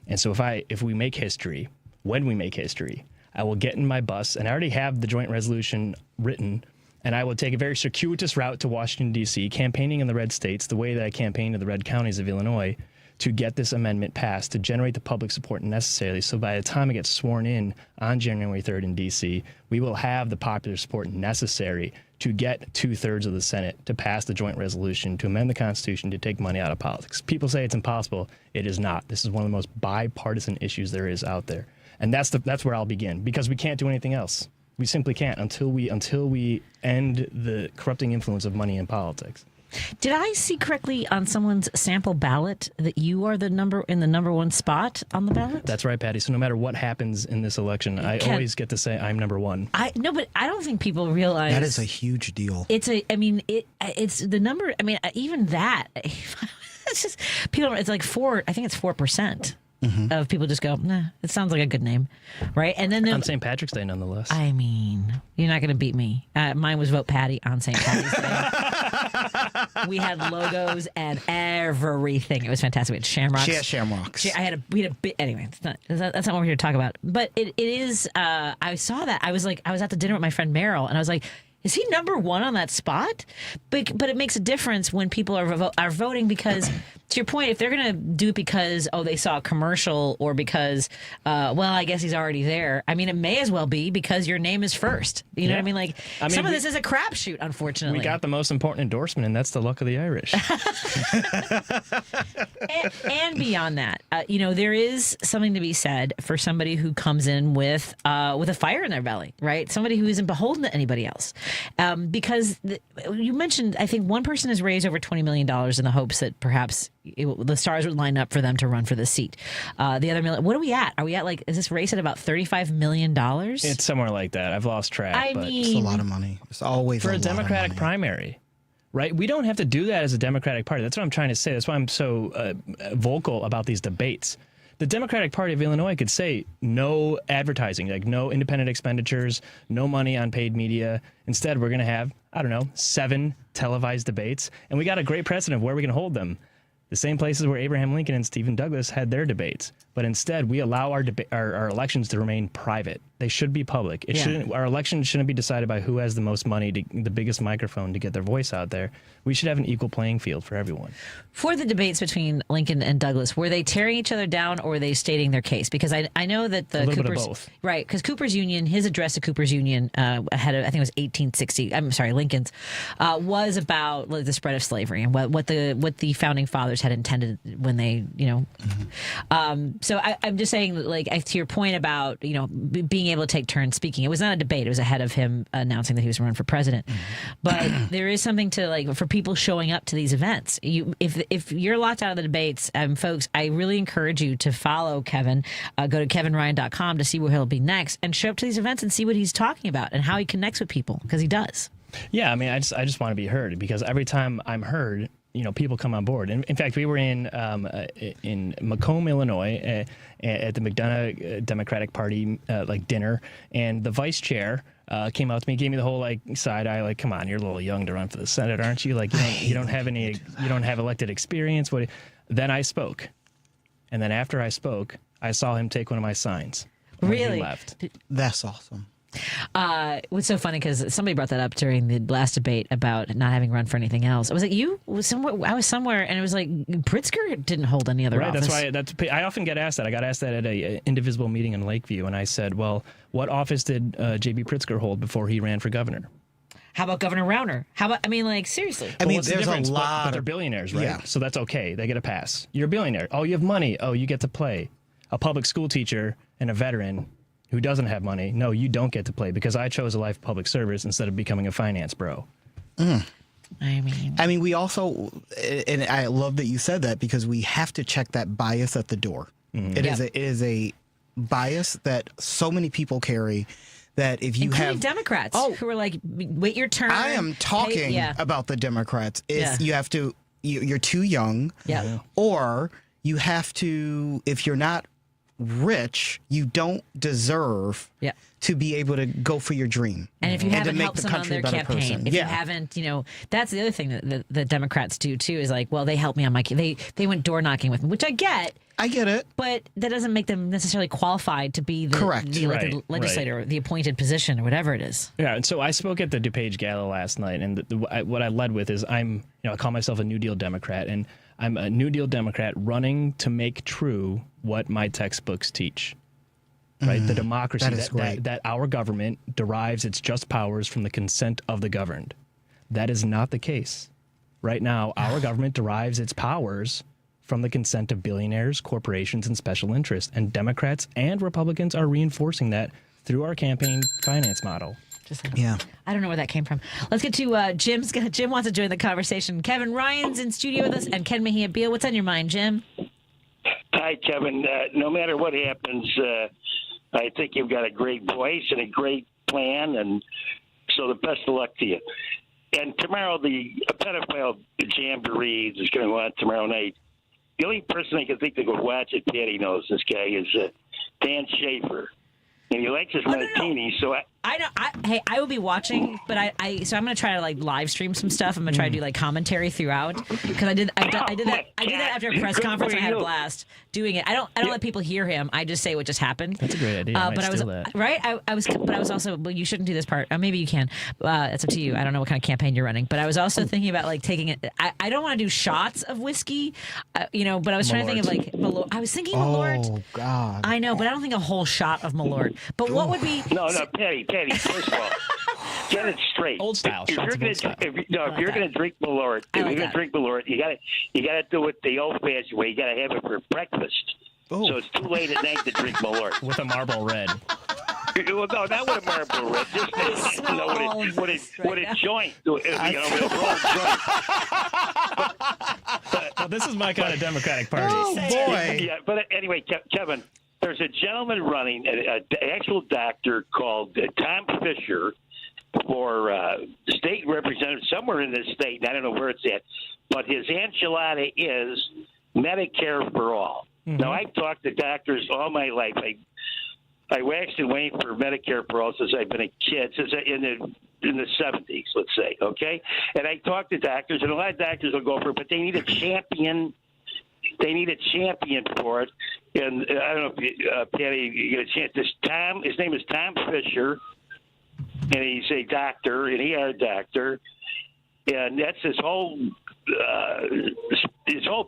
And so if we make history, when we make history, I will get in my bus, and I already have the joint resolution written, and I will take a very circuitous route to Washington, D.C., campaigning in the red states the way that I campaigned in the red counties of Illinois to get this amendment passed, to generate the public support necessary. So by the time I get sworn in on January 3rd in D.C., we will have the popular support necessary to get 2/3 of the Senate to pass the joint resolution to amend the Constitution to take money out of politics. People say it's impossible. It is not. This is one of the most bipartisan issues there is out there. And that's where I'll begin, because we can't do anything else. We simply can't until we end the corrupting influence of money in politics. Did I see correctly on someone's sample ballot that you are in the number one spot on the ballot? That's right, Patty. So no matter what happens in this election, I always get to say I'm number one. No, but I don't think people realize that is a huge deal. It's the number. I mean, even that. It's just people. It's like 4. I think it's 4%. Of people just go, nah, it sounds like a good name, right? And then on St. Patrick's Day, nonetheless. I mean, you're not going to beat me. Mine was Vote Patty on St. Patty's Day. We had logos and everything. It was fantastic. We had shamrocks. She had shamrocks. We had a bit. Anyway, that's not what we're here to talk about. But it is. I saw that. I was at the dinner with my friend Meryl, and I was like, is he number one on that spot? But it makes a difference when people are voting, because, to your point, if they're going to do it because, they saw a commercial, or because, I guess he's already there. I mean, it may as well be because your name is first. You know what I mean? Like, some of this is a crapshoot, unfortunately. We got the most important endorsement, and that's the luck of the Irish. and beyond that, there is something to be said for somebody who comes in with a fire in their belly, right? Somebody who isn't beholden to anybody else. Because you mentioned, I think one person has raised over $20 million in the hopes that perhaps the stars would line up for them to run for the seat. The other million, what are we at? Are we at, is this race at about $35 million? It's somewhere like that. I've lost track. But it's a lot of money. It's always for a Democratic primary. Right? We don't have to do that as a Democratic Party. That's what I'm trying to say. That's why I'm so vocal about these debates. The Democratic Party of Illinois could say no advertising, like no independent expenditures, no money on paid media. Instead, we're going to have, 7 televised debates. And we got a great precedent of where we can hold them. The same places where Abraham Lincoln and Stephen Douglas had their debates. But instead, we allow our elections to remain private. They should be public. Our elections shouldn't be decided by who has the most money, the biggest microphone to get their voice out there. We should have an equal playing field for everyone. For the debates between Lincoln and Douglas, were they tearing each other down, or were they stating their case? Because I know that the a little Cooper's, bit of both. Right, because Cooper's Union, his address to Cooper's Union ahead of, I think it was 1860. I'm sorry, Lincoln's was about the spread of slavery and what the founding fathers had intended when they, So I'm just saying, to your point about being able to take turns speaking, it was not a debate. It was ahead of him announcing that he was running for president. But there is something to for people showing up to these events. If you're locked out of the debates, folks, I really encourage you to follow Kevin. Go to kevinryan.com to see where he'll be next, and show up to these events and see what he's talking about and how he connects with people, because he does. Yeah, I mean, I just want to be heard, because every time I'm heard, people come on board. In fact, we were in Macomb, Illinois, at the McDonough Democratic Party dinner, and the vice chair came out to me, gave me the whole side eye, come on, you're a little young to run for the Senate, aren't you? You don't have elected experience. Then I spoke, and then after I spoke, I saw him take one of my signs. Really? He left. That's awesome. What's so funny, because somebody brought that up during the last debate about not having run for anything else. I was like, I was somewhere, and it was like Pritzker didn't hold any other office. That's why I often get asked that. I got asked that at a indivisible meeting in Lakeview, and I said, well, what office did J.B. Pritzker hold before he ran for governor? How about Governor Rauner? How about, I mean, like, seriously. I mean, what's the there's a difference? lot But they're of- billionaires, right? Yeah. So that's okay. They get a pass. You're a billionaire. Oh, you have money. Oh, you get to play. A public school teacher and a veteran who doesn't have money, no, you don't get to play because I chose a life of public service instead of becoming a finance bro. I mean, we also, and I love that you said that because we have to check that bias at the door. It is a bias that so many people carry that if you including have Democrats who are like, wait your turn. I am talking about the Democrats. You have to, you're too young. Yeah. Or you have to, if you're not rich, you don't deserve to be able to go for your dream. And if you haven't to make helped the someone on country their a better campaign, person. if you haven't, that's the other thing that the Democrats do too is like, well, they helped me on my, they went door knocking with me, which I get. But that doesn't make them necessarily qualified to be the, the elected legislator, or the appointed position, or whatever it is. Yeah, and so I spoke at the DuPage Gala last night, and what I led with is I call myself a New Deal Democrat, and I'm a New Deal Democrat running to make true what my textbooks teach. Right, the democracy that our government derives its just powers from the consent of the governed. That is not the case. Right now, our government derives its powers from the consent of billionaires, corporations, and special interests. And Democrats and Republicans are reinforcing that through our campaign finance model. I don't know where that came from. Let's get to Jim's. Jim wants to join the conversation. Kevin Ryan's in studio with us, and Ken Mejia-Beal. What's on your mind, Jim? Hi, Kevin. No matter what happens, I think you've got a great voice and a great plan, and so the best of luck to you. And tomorrow, the pedophile jamboree is going on tomorrow night. The only person I can think to go watch it, Patty knows this guy, is Dan Schaefer. And he likes his martini, so I will be watching, but so I'm going to try to like live stream some stuff. I'm going to try to do like commentary throughout because I did that after a press conference. I had a blast doing it. I don't let people hear him. I just say what just happened. That's a great idea. But I was also, well, you shouldn't do this part. Maybe you can. It's up to you. I don't know what kind of campaign you're running, but I was also thinking about like taking it. I don't want to do shots of whiskey, but I was trying to think of like Malort. I was thinking Malort. Oh God. I know, but I don't think a whole shot of Malort. But what would be no, Patty, first of all, get it straight. Old style. If you're going to drink Malort, you got to do it the old-fashioned way. You got to have it for breakfast. Oh. So it's too late at night to drink Malort. With a Marlboro Red. Well, no, not with a Marlboro Red. Just with a joint. With a rolled joint. Well, this is my kind of Democratic party. Oh boy. Yeah, but anyway, Kevin. There's a gentleman running, an actual doctor called Tom Fisher for state representative somewhere in this state, and I don't know where it's at, but his enchilada is Medicare for all. Mm-hmm. Now, I've talked to doctors all my life. I waxed and waned for Medicare for all since I've been a kid, since in the 70s, let's say, okay? And I talked to doctors, and a lot of doctors will go for it, but they need a champion. They need a champion for it. And I don't know if Patty, you get a chance. His name is Tom Fisher, and he's a doctor, an ER doctor, and that's his whole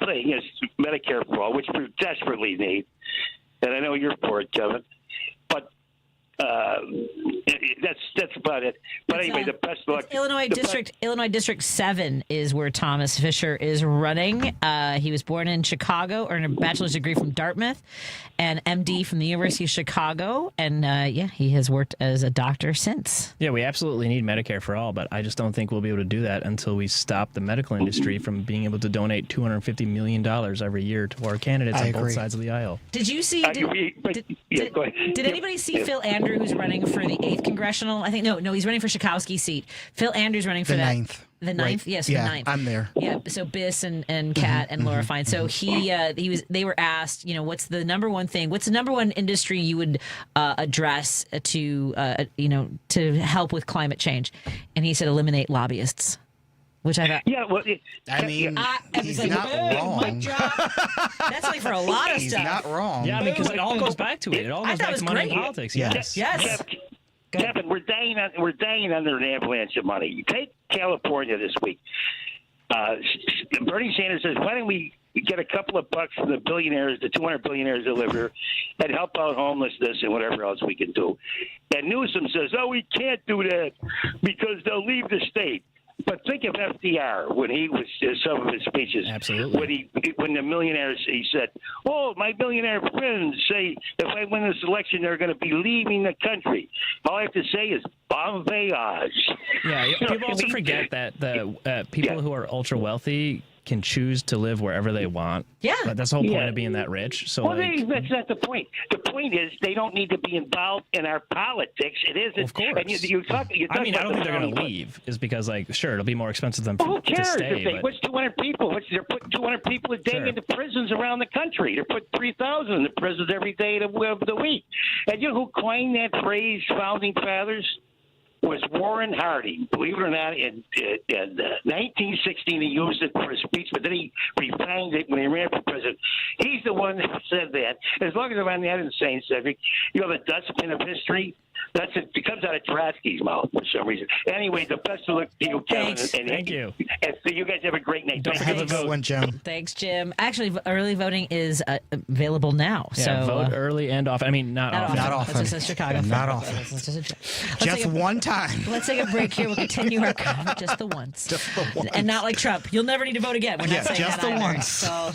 thing is Medicare for all, which we desperately need. And I know you're for it, Kevin. But that's about it. But anyway, the best of luck. Illinois District 7 is where Thomas Fisher is running. He was born in Chicago, earned a bachelor's degree from Dartmouth, and MD from the University of Chicago. And he has worked as a doctor since. Yeah, we absolutely need Medicare for all, but I just don't think we'll be able to do that until we stop the medical industry from being able to donate $250 million every year to our candidates on both sides of the aisle. Did you see? Did anybody see Phil Andrews, who's running for the 8th congressional? I think no, he's running for Schakowsky's seat. Phil Andrews running for the that. 9th. The 9th, right. Yes, yeah, the 9th. I'm there. Yeah, so Biss and Kat and Laura Fine. So they were asked, what's the number one thing? What's the number one industry you would address to help with climate change? And he said eliminate lobbyists. Which I thought. Yeah, well, he's like, not wrong. That's like for a lot of he's stuff. He's not wrong. Yeah, because it all goes back to it. It all goes back to money in politics. Yes. Kevin, we're dying under an avalanche of money. You take California this week. Bernie Sanders says, why don't we get a couple of bucks from the billionaires, the 200 billionaires that live here, and help out homelessness and whatever else we can do. And Newsom says, oh, we can't do that because they'll leave the state. But think of FDR when he was some of his speeches. Absolutely. When the millionaires, he said, "Oh, my billionaire friends say if I win this election, they're going to be leaving the country." All I have to say is bon voyage. Yeah, people also forget that the people who are ultra wealthy can choose to live wherever they want. Yeah. But that's the whole point of being that rich. So well, that's not the point. The point is they don't need to be involved in our politics. It isn't. Of course. And you talk I mean, I don't think they're going to about leave, is because, like, sure, it'll be more expensive than who to cares stay. if they what's 200 people? They're putting 200 people a day into prisons around the country. They're putting 3,000 in the prisons every day of the week. And you know who coined that phrase, founding fathers? Was Warren Harding. Believe it or not, in 1916 he used it for a speech, but then he refined it when he ran for president. He's the one that said that. As long as I'm on that insane subject, you know, the dustbin of history, it comes out of Trotsky's mouth for some reason. Anyway, the best of luck to you, Kevin. Thank you. And so you guys have a great night. Have a good one, Jim. Thanks, Jim. Actually, early voting is available now. Yeah, so vote early and often. I mean, not often. Not often. That's just a Chicago. Not often. Just one time. Let's take a break here. We'll continue our just the once. Just the once. And not like Trump. You'll never need to vote again. We're not saying just that the either. once. So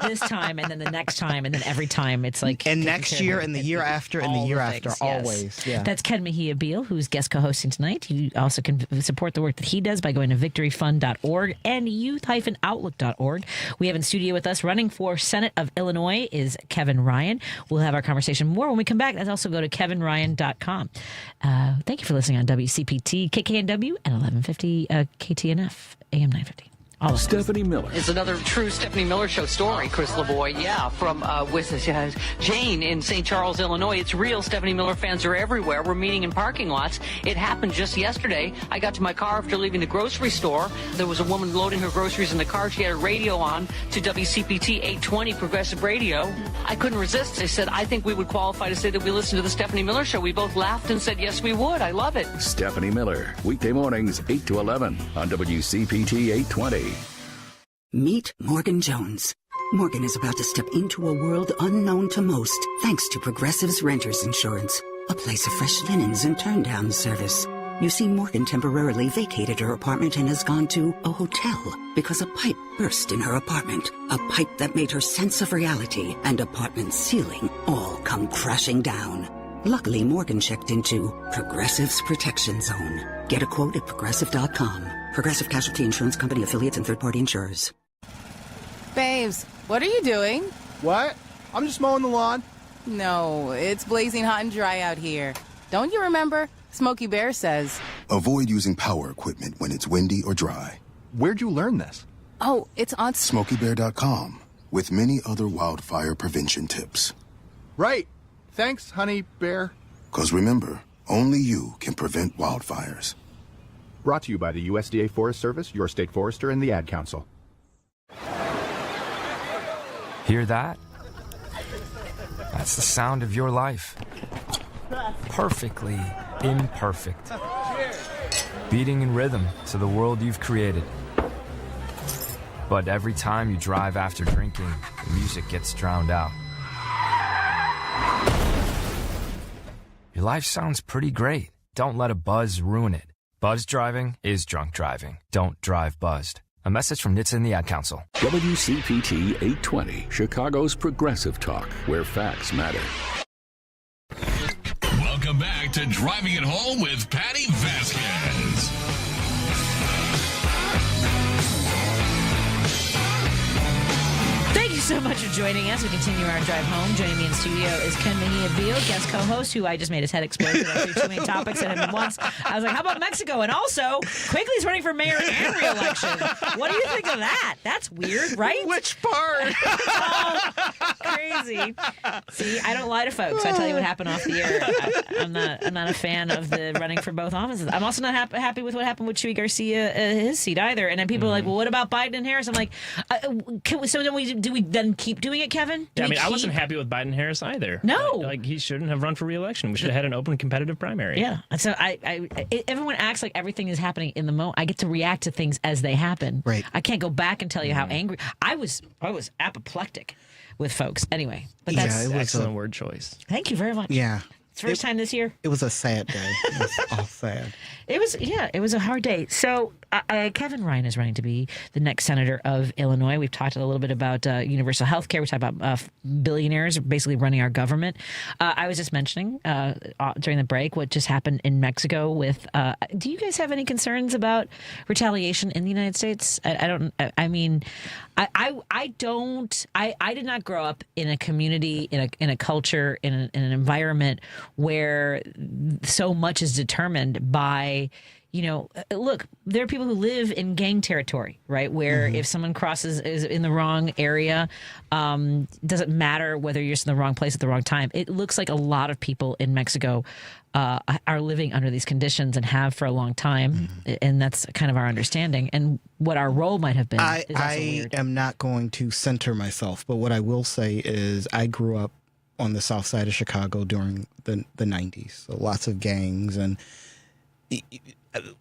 this time, and then the next time, and then every time. It's like and next year, and the year after, and the year after, always. Yeah. That's Ken Mejia-Beal, who's guest co-hosting tonight. You also can support the work that he does by going to victoryfund.org and youth-outlook.org. We have in studio with us, running for Senate of Illinois, is Kevin Ryan. We'll have our conversation more when we come back. Let's also go to kevinryan.com. Thank you for listening on WCPT, KKNW, and 1150 KTNF, AM 950. Stephanie Miller. It's another true Stephanie Miller Show story, Chris LeBoy. Yeah, from with Jane in St. Charles, Illinois. It's real. Stephanie Miller fans are everywhere. We're meeting in parking lots. It happened just yesterday. I got to my car after leaving the grocery store. There was a woman loading her groceries in the car. She had a radio on to WCPT 820 Progressive Radio. I couldn't resist. I said, I think we would qualify to say that we listen to the Stephanie Miller Show. We both laughed and said, yes, we would. I love it. Stephanie Miller, weekday mornings 8 to 11 on WCPT 820. Meet Morgan Jones. Morgan is about to step into a world unknown to most, thanks to Progressive's Renters Insurance, a place of fresh linens and turn-down service. You see, Morgan temporarily vacated her apartment and has gone to a hotel because a pipe burst in her apartment, a pipe that made her sense of reality and apartment ceiling all come crashing down. Luckily, Morgan checked into Progressive's Protection Zone. Get a quote at Progressive.com. Progressive Casualty Insurance Company, affiliates, and third-party insurers. Babes, what are you doing? What? I'm just mowing the lawn. No, it's blazing hot and dry out here. Don't you remember? Smokey Bear says. Avoid using power equipment when it's windy or dry. Where'd you learn this? Oh, it's on SmokeyBear.com with many other wildfire prevention tips. Right. Thanks, honey bear. 'Cause remember, only you can prevent wildfires. Brought to you by the USDA Forest Service, your state forester, and the Ad Council. Hear that? That's the sound of your life. Perfectly imperfect. Beating in rhythm to the world you've created. But every time you drive after drinking, the music gets drowned out. Your life sounds pretty great. Don't let a buzz ruin it. Buzz driving is drunk driving. Don't drive buzzed. A message from NHTSA and the Ad Council. WCPT 820, Chicago's Progressive Talk, where facts matter. Welcome back to Driving It Home with Patti Vasquez. Thank you so much for joining us. We continue our drive home. Joining me in studio is Ken Mejia-Beal, guest co-host, who I just made his head explode because I threw too many topics at him at once. I was like, how about Mexico? And also, Quigley's running for mayor and re-election. What do you think of that? That's weird, right? Which part? Oh, crazy. See, I don't lie to folks. I tell you what happened off the air. I'm not a fan of the running for both offices. I'm also not happy with what happened with Chuy Garcia, his seat either. And then people are like, well, what about Biden and Harris? I'm like, do we then keep doing it, Kevin? Yeah, I mean, I wasn't happy with Biden-Harris either. No. Like, he shouldn't have run for re-election. We should have had an open competitive primary. Yeah. So everyone acts like everything is happening in the moment. I get to react to things as they happen. Right. I can't go back and tell you how angry I was apoplectic with folks. Anyway, but that's it was excellent word choice. Thank you very much. Yeah. It's first time this year. It was a sad day. It was all sad. It was a hard day. So Kevin Ryan is running to be the next senator of Illinois. We've talked a little bit about universal health care. We talked about billionaires basically running our government. I was just mentioning during the break what just happened in Mexico with, do you guys have any concerns about retaliation in the United States? I did not grow up in a community, in a culture, in an environment where so much is determined by, look, there are people who live in gang territory, right? Where if someone is in the wrong area, doesn't matter whether you're in the wrong place at the wrong time. It looks like a lot of people in Mexico are living under these conditions and have for a long time. And that's kind of our understanding. And what our role might have been is also weird. I am not going to center myself, but what I will say is I grew up on the south side of Chicago during the 90s. So lots of gangs. And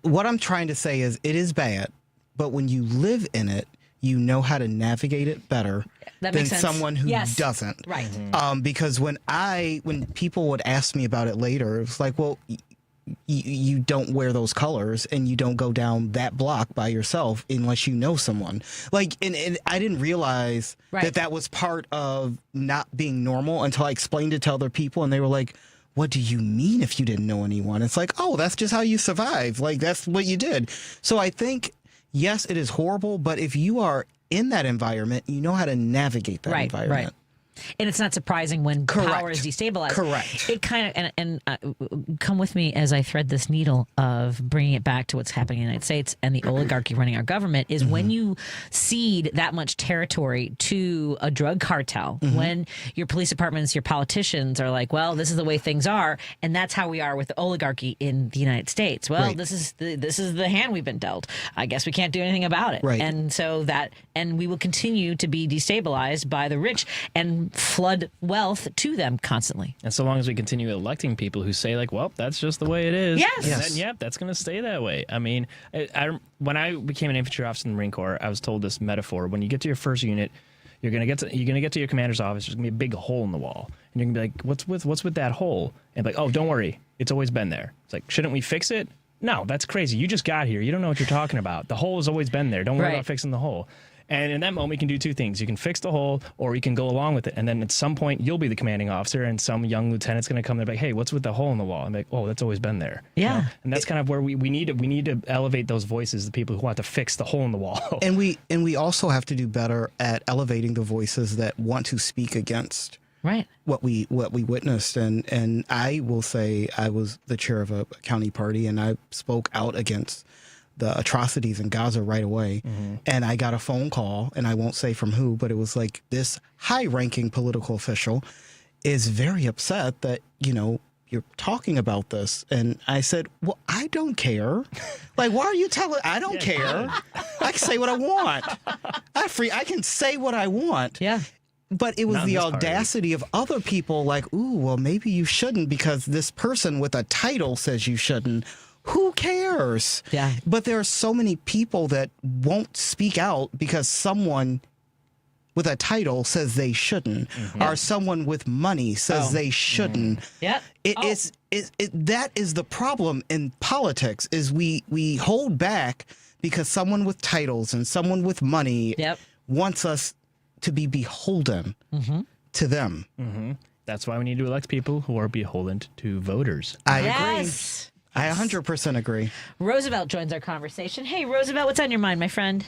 what I'm trying to say is it is bad, but when you live in it, you know how to navigate it better than someone who doesn't. Right. Because when people would ask me about it later, it's like, well, you don't wear those colors and you don't go down that block by yourself unless you know someone. Like, and I didn't realize that was part of not being normal until I explained it to other people, and they were like, what do you mean if you didn't know anyone? It's like, oh, that's just how you survive. Like, that's what you did. So I think, yes, it is horrible, but if you are in that environment, you know how to navigate that environment. Right. And it's not surprising when power is destabilized. Correct. It kind of, and come with me as I thread this needle of bringing it back to what's happening in the United States and the oligarchy running our government is when you cede that much territory to a drug cartel, when your police departments, your politicians are like, well, this is the way things are, and that's how we are with the oligarchy in the United States. Well, this is the hand we've been dealt. I guess we can't do anything about it. Right. And so and we will continue to be destabilized by the rich and flood wealth to them constantly. And so long as we continue electing people who say, like, well, that's just the way it is. Yes. Then, yep, that's going to stay that way. I mean, when I became an infantry officer in the Marine Corps, I was told this metaphor. When you get to your first unit, you're going to get to your commander's office. There's going to be a big hole in the wall. And you're going to be like, what's with that hole? And like, oh, don't worry. It's always been there. It's like, shouldn't we fix it? No, that's crazy. You just got here. You don't know what you're talking about. The hole has always been there. Don't worry about fixing the hole. And in that moment, you can do two things. You can fix the hole, or you can go along with it. And then at some point, you'll be the commanding officer, and some young lieutenant's going to come and be like, hey, what's with the hole in the wall? I'm like, oh, that's always been there. Yeah. You know? And that's kind of where we need to elevate those voices, the people who want to fix the hole in the wall. And we also have to do better at elevating the voices that want to speak against what we witnessed. And I will say I was the chair of a county party, and I spoke out against the atrocities in Gaza right away. And I got a phone call, and I won't say from who, but it was like, this high-ranking political official is very upset that, you're talking about this. And I said, well, I don't care. Like, why are you telling? I don't care. I can say what I want. I can say what I want. Yeah. But it was the audacity of other people like, ooh, well, maybe you shouldn't because this person with a title says you shouldn't. Who cares? Yeah. But there are so many people that won't speak out because someone with a title says they shouldn't, or someone with money says they shouldn't. Yeah. That is the problem in politics, is we hold back because someone with titles and someone with money wants us to be beholden to them. That's why we need to elect people who are beholden to voters. I agree. I 100% agree. Roosevelt joins our conversation. Hey, Roosevelt, what's on your mind, my friend?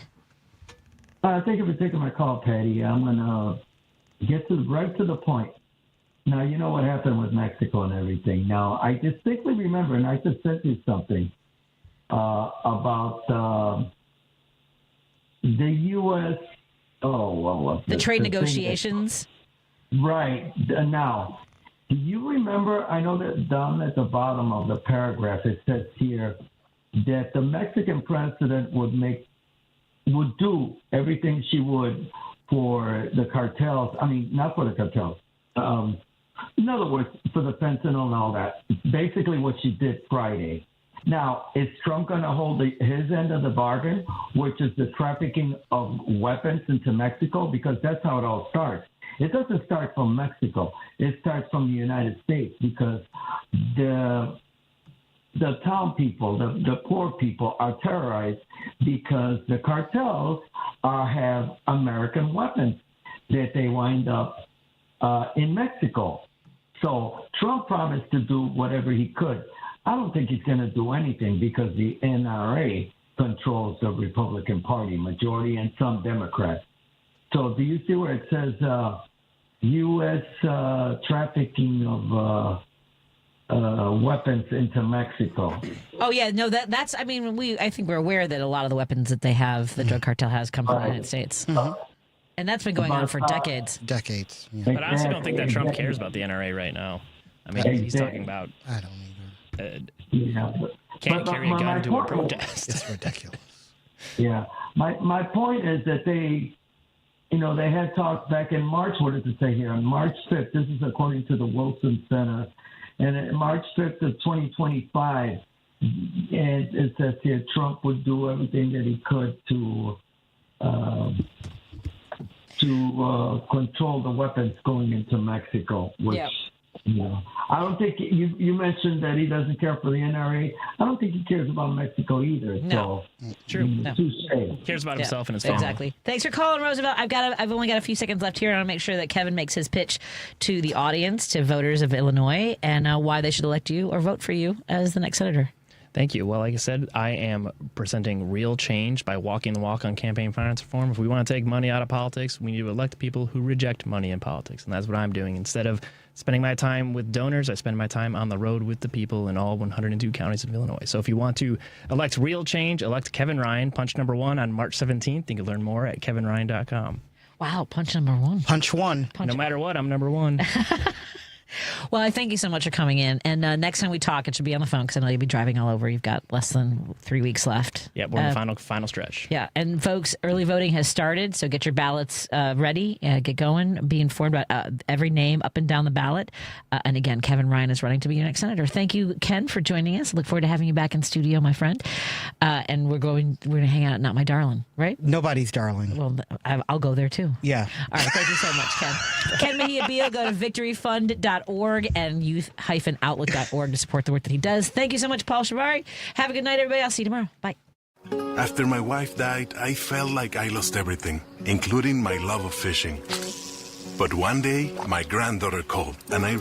Thank you for taking my call, Patty. I'm going to get right to the point. Now, you know what happened with Mexico and everything. Now, I distinctly remember, and I just sent you something about the U.S. What was the trade negotiations? Right. Now, do you remember, I know that down at the bottom of the paragraph, it says here that the Mexican president would do everything she would for the cartels. I mean, not for the cartels. In other words, for the fentanyl and all that. Basically what she did Friday. Now, is Trump going to hold his end of the bargain, which is the trafficking of weapons into Mexico? Because that's how it all starts. It doesn't start from Mexico. It starts from the United States because the town people, the poor people are terrorized because the cartels have American weapons that they wind up in Mexico. So Trump promised to do whatever he could. I don't think he's going to do anything because the NRA controls the Republican Party, majority, and some Democrats. So do you see where it says U.S. Trafficking of weapons into Mexico? Oh yeah, no, that's. I mean, I think we're aware that a lot of the weapons that they have, the drug cartel has, come from the United States, and that's been going on for decades. Decades. Yeah. But I also don't think that Trump cares about the NRA right now. I mean, he's talking about. I don't either. Can't carry a gun to a protest. It's ridiculous. Yeah, my point is that they had talked back in March. What does it say here? On March 5th, this is according to the Wilson Center, and on March 5th of 2025, and it says here Trump would do everything that he could to control the weapons going into Mexico, which. Yeah. I don't think you mentioned that he doesn't care for the NRA. I don't think he cares about Mexico either. No, so, true. No. He cares about himself and his family. Exactly. Thanks for calling, Roosevelt. I've only got a few seconds left here. I want to make sure that Kevin makes his pitch to the audience, to voters of Illinois, and why they should elect you or vote for you as the next senator. Thank you. Well, like I said, I am presenting real change by walking the walk on campaign finance reform. If we want to take money out of politics, we need to elect people who reject money in politics. And that's what I'm doing. Instead of spending my time with donors, I spend my time on the road with the people in all 102 counties of Illinois. So if you want to elect real change, elect Kevin Ryan, punch number 1 on March 17th. You can learn more at kevinryan.com. Wow, punch number 1. Punch 1. No matter what, I'm number 1. Well, I thank you so much for coming in. And next time we talk, it should be on the phone because I know you'll be driving all over. You've got less than 3 weeks left. Yeah, we're in the final stretch. Yeah, and folks, early voting has started, so get your ballots ready. Get going. Be informed about every name up and down the ballot. And again, Kevin Ryan is running to be your next senator. Thank you, Ken, for joining us. Look forward to having you back in studio, my friend. And we're going to hang out at Not My Darling, right? Nobody's darling. Well, I'll go there too. Yeah. All right. Thank you so much, Ken. Ken Mejia-Beal. Go to victoryfund.org and youth-outlook.org to support the work that he does. Thank you so much, Paul Shavari. Have a good night, everybody. I'll see you tomorrow. Bye. After my wife died, I felt like I lost everything, including my love of fishing. But one day, my granddaughter called, and I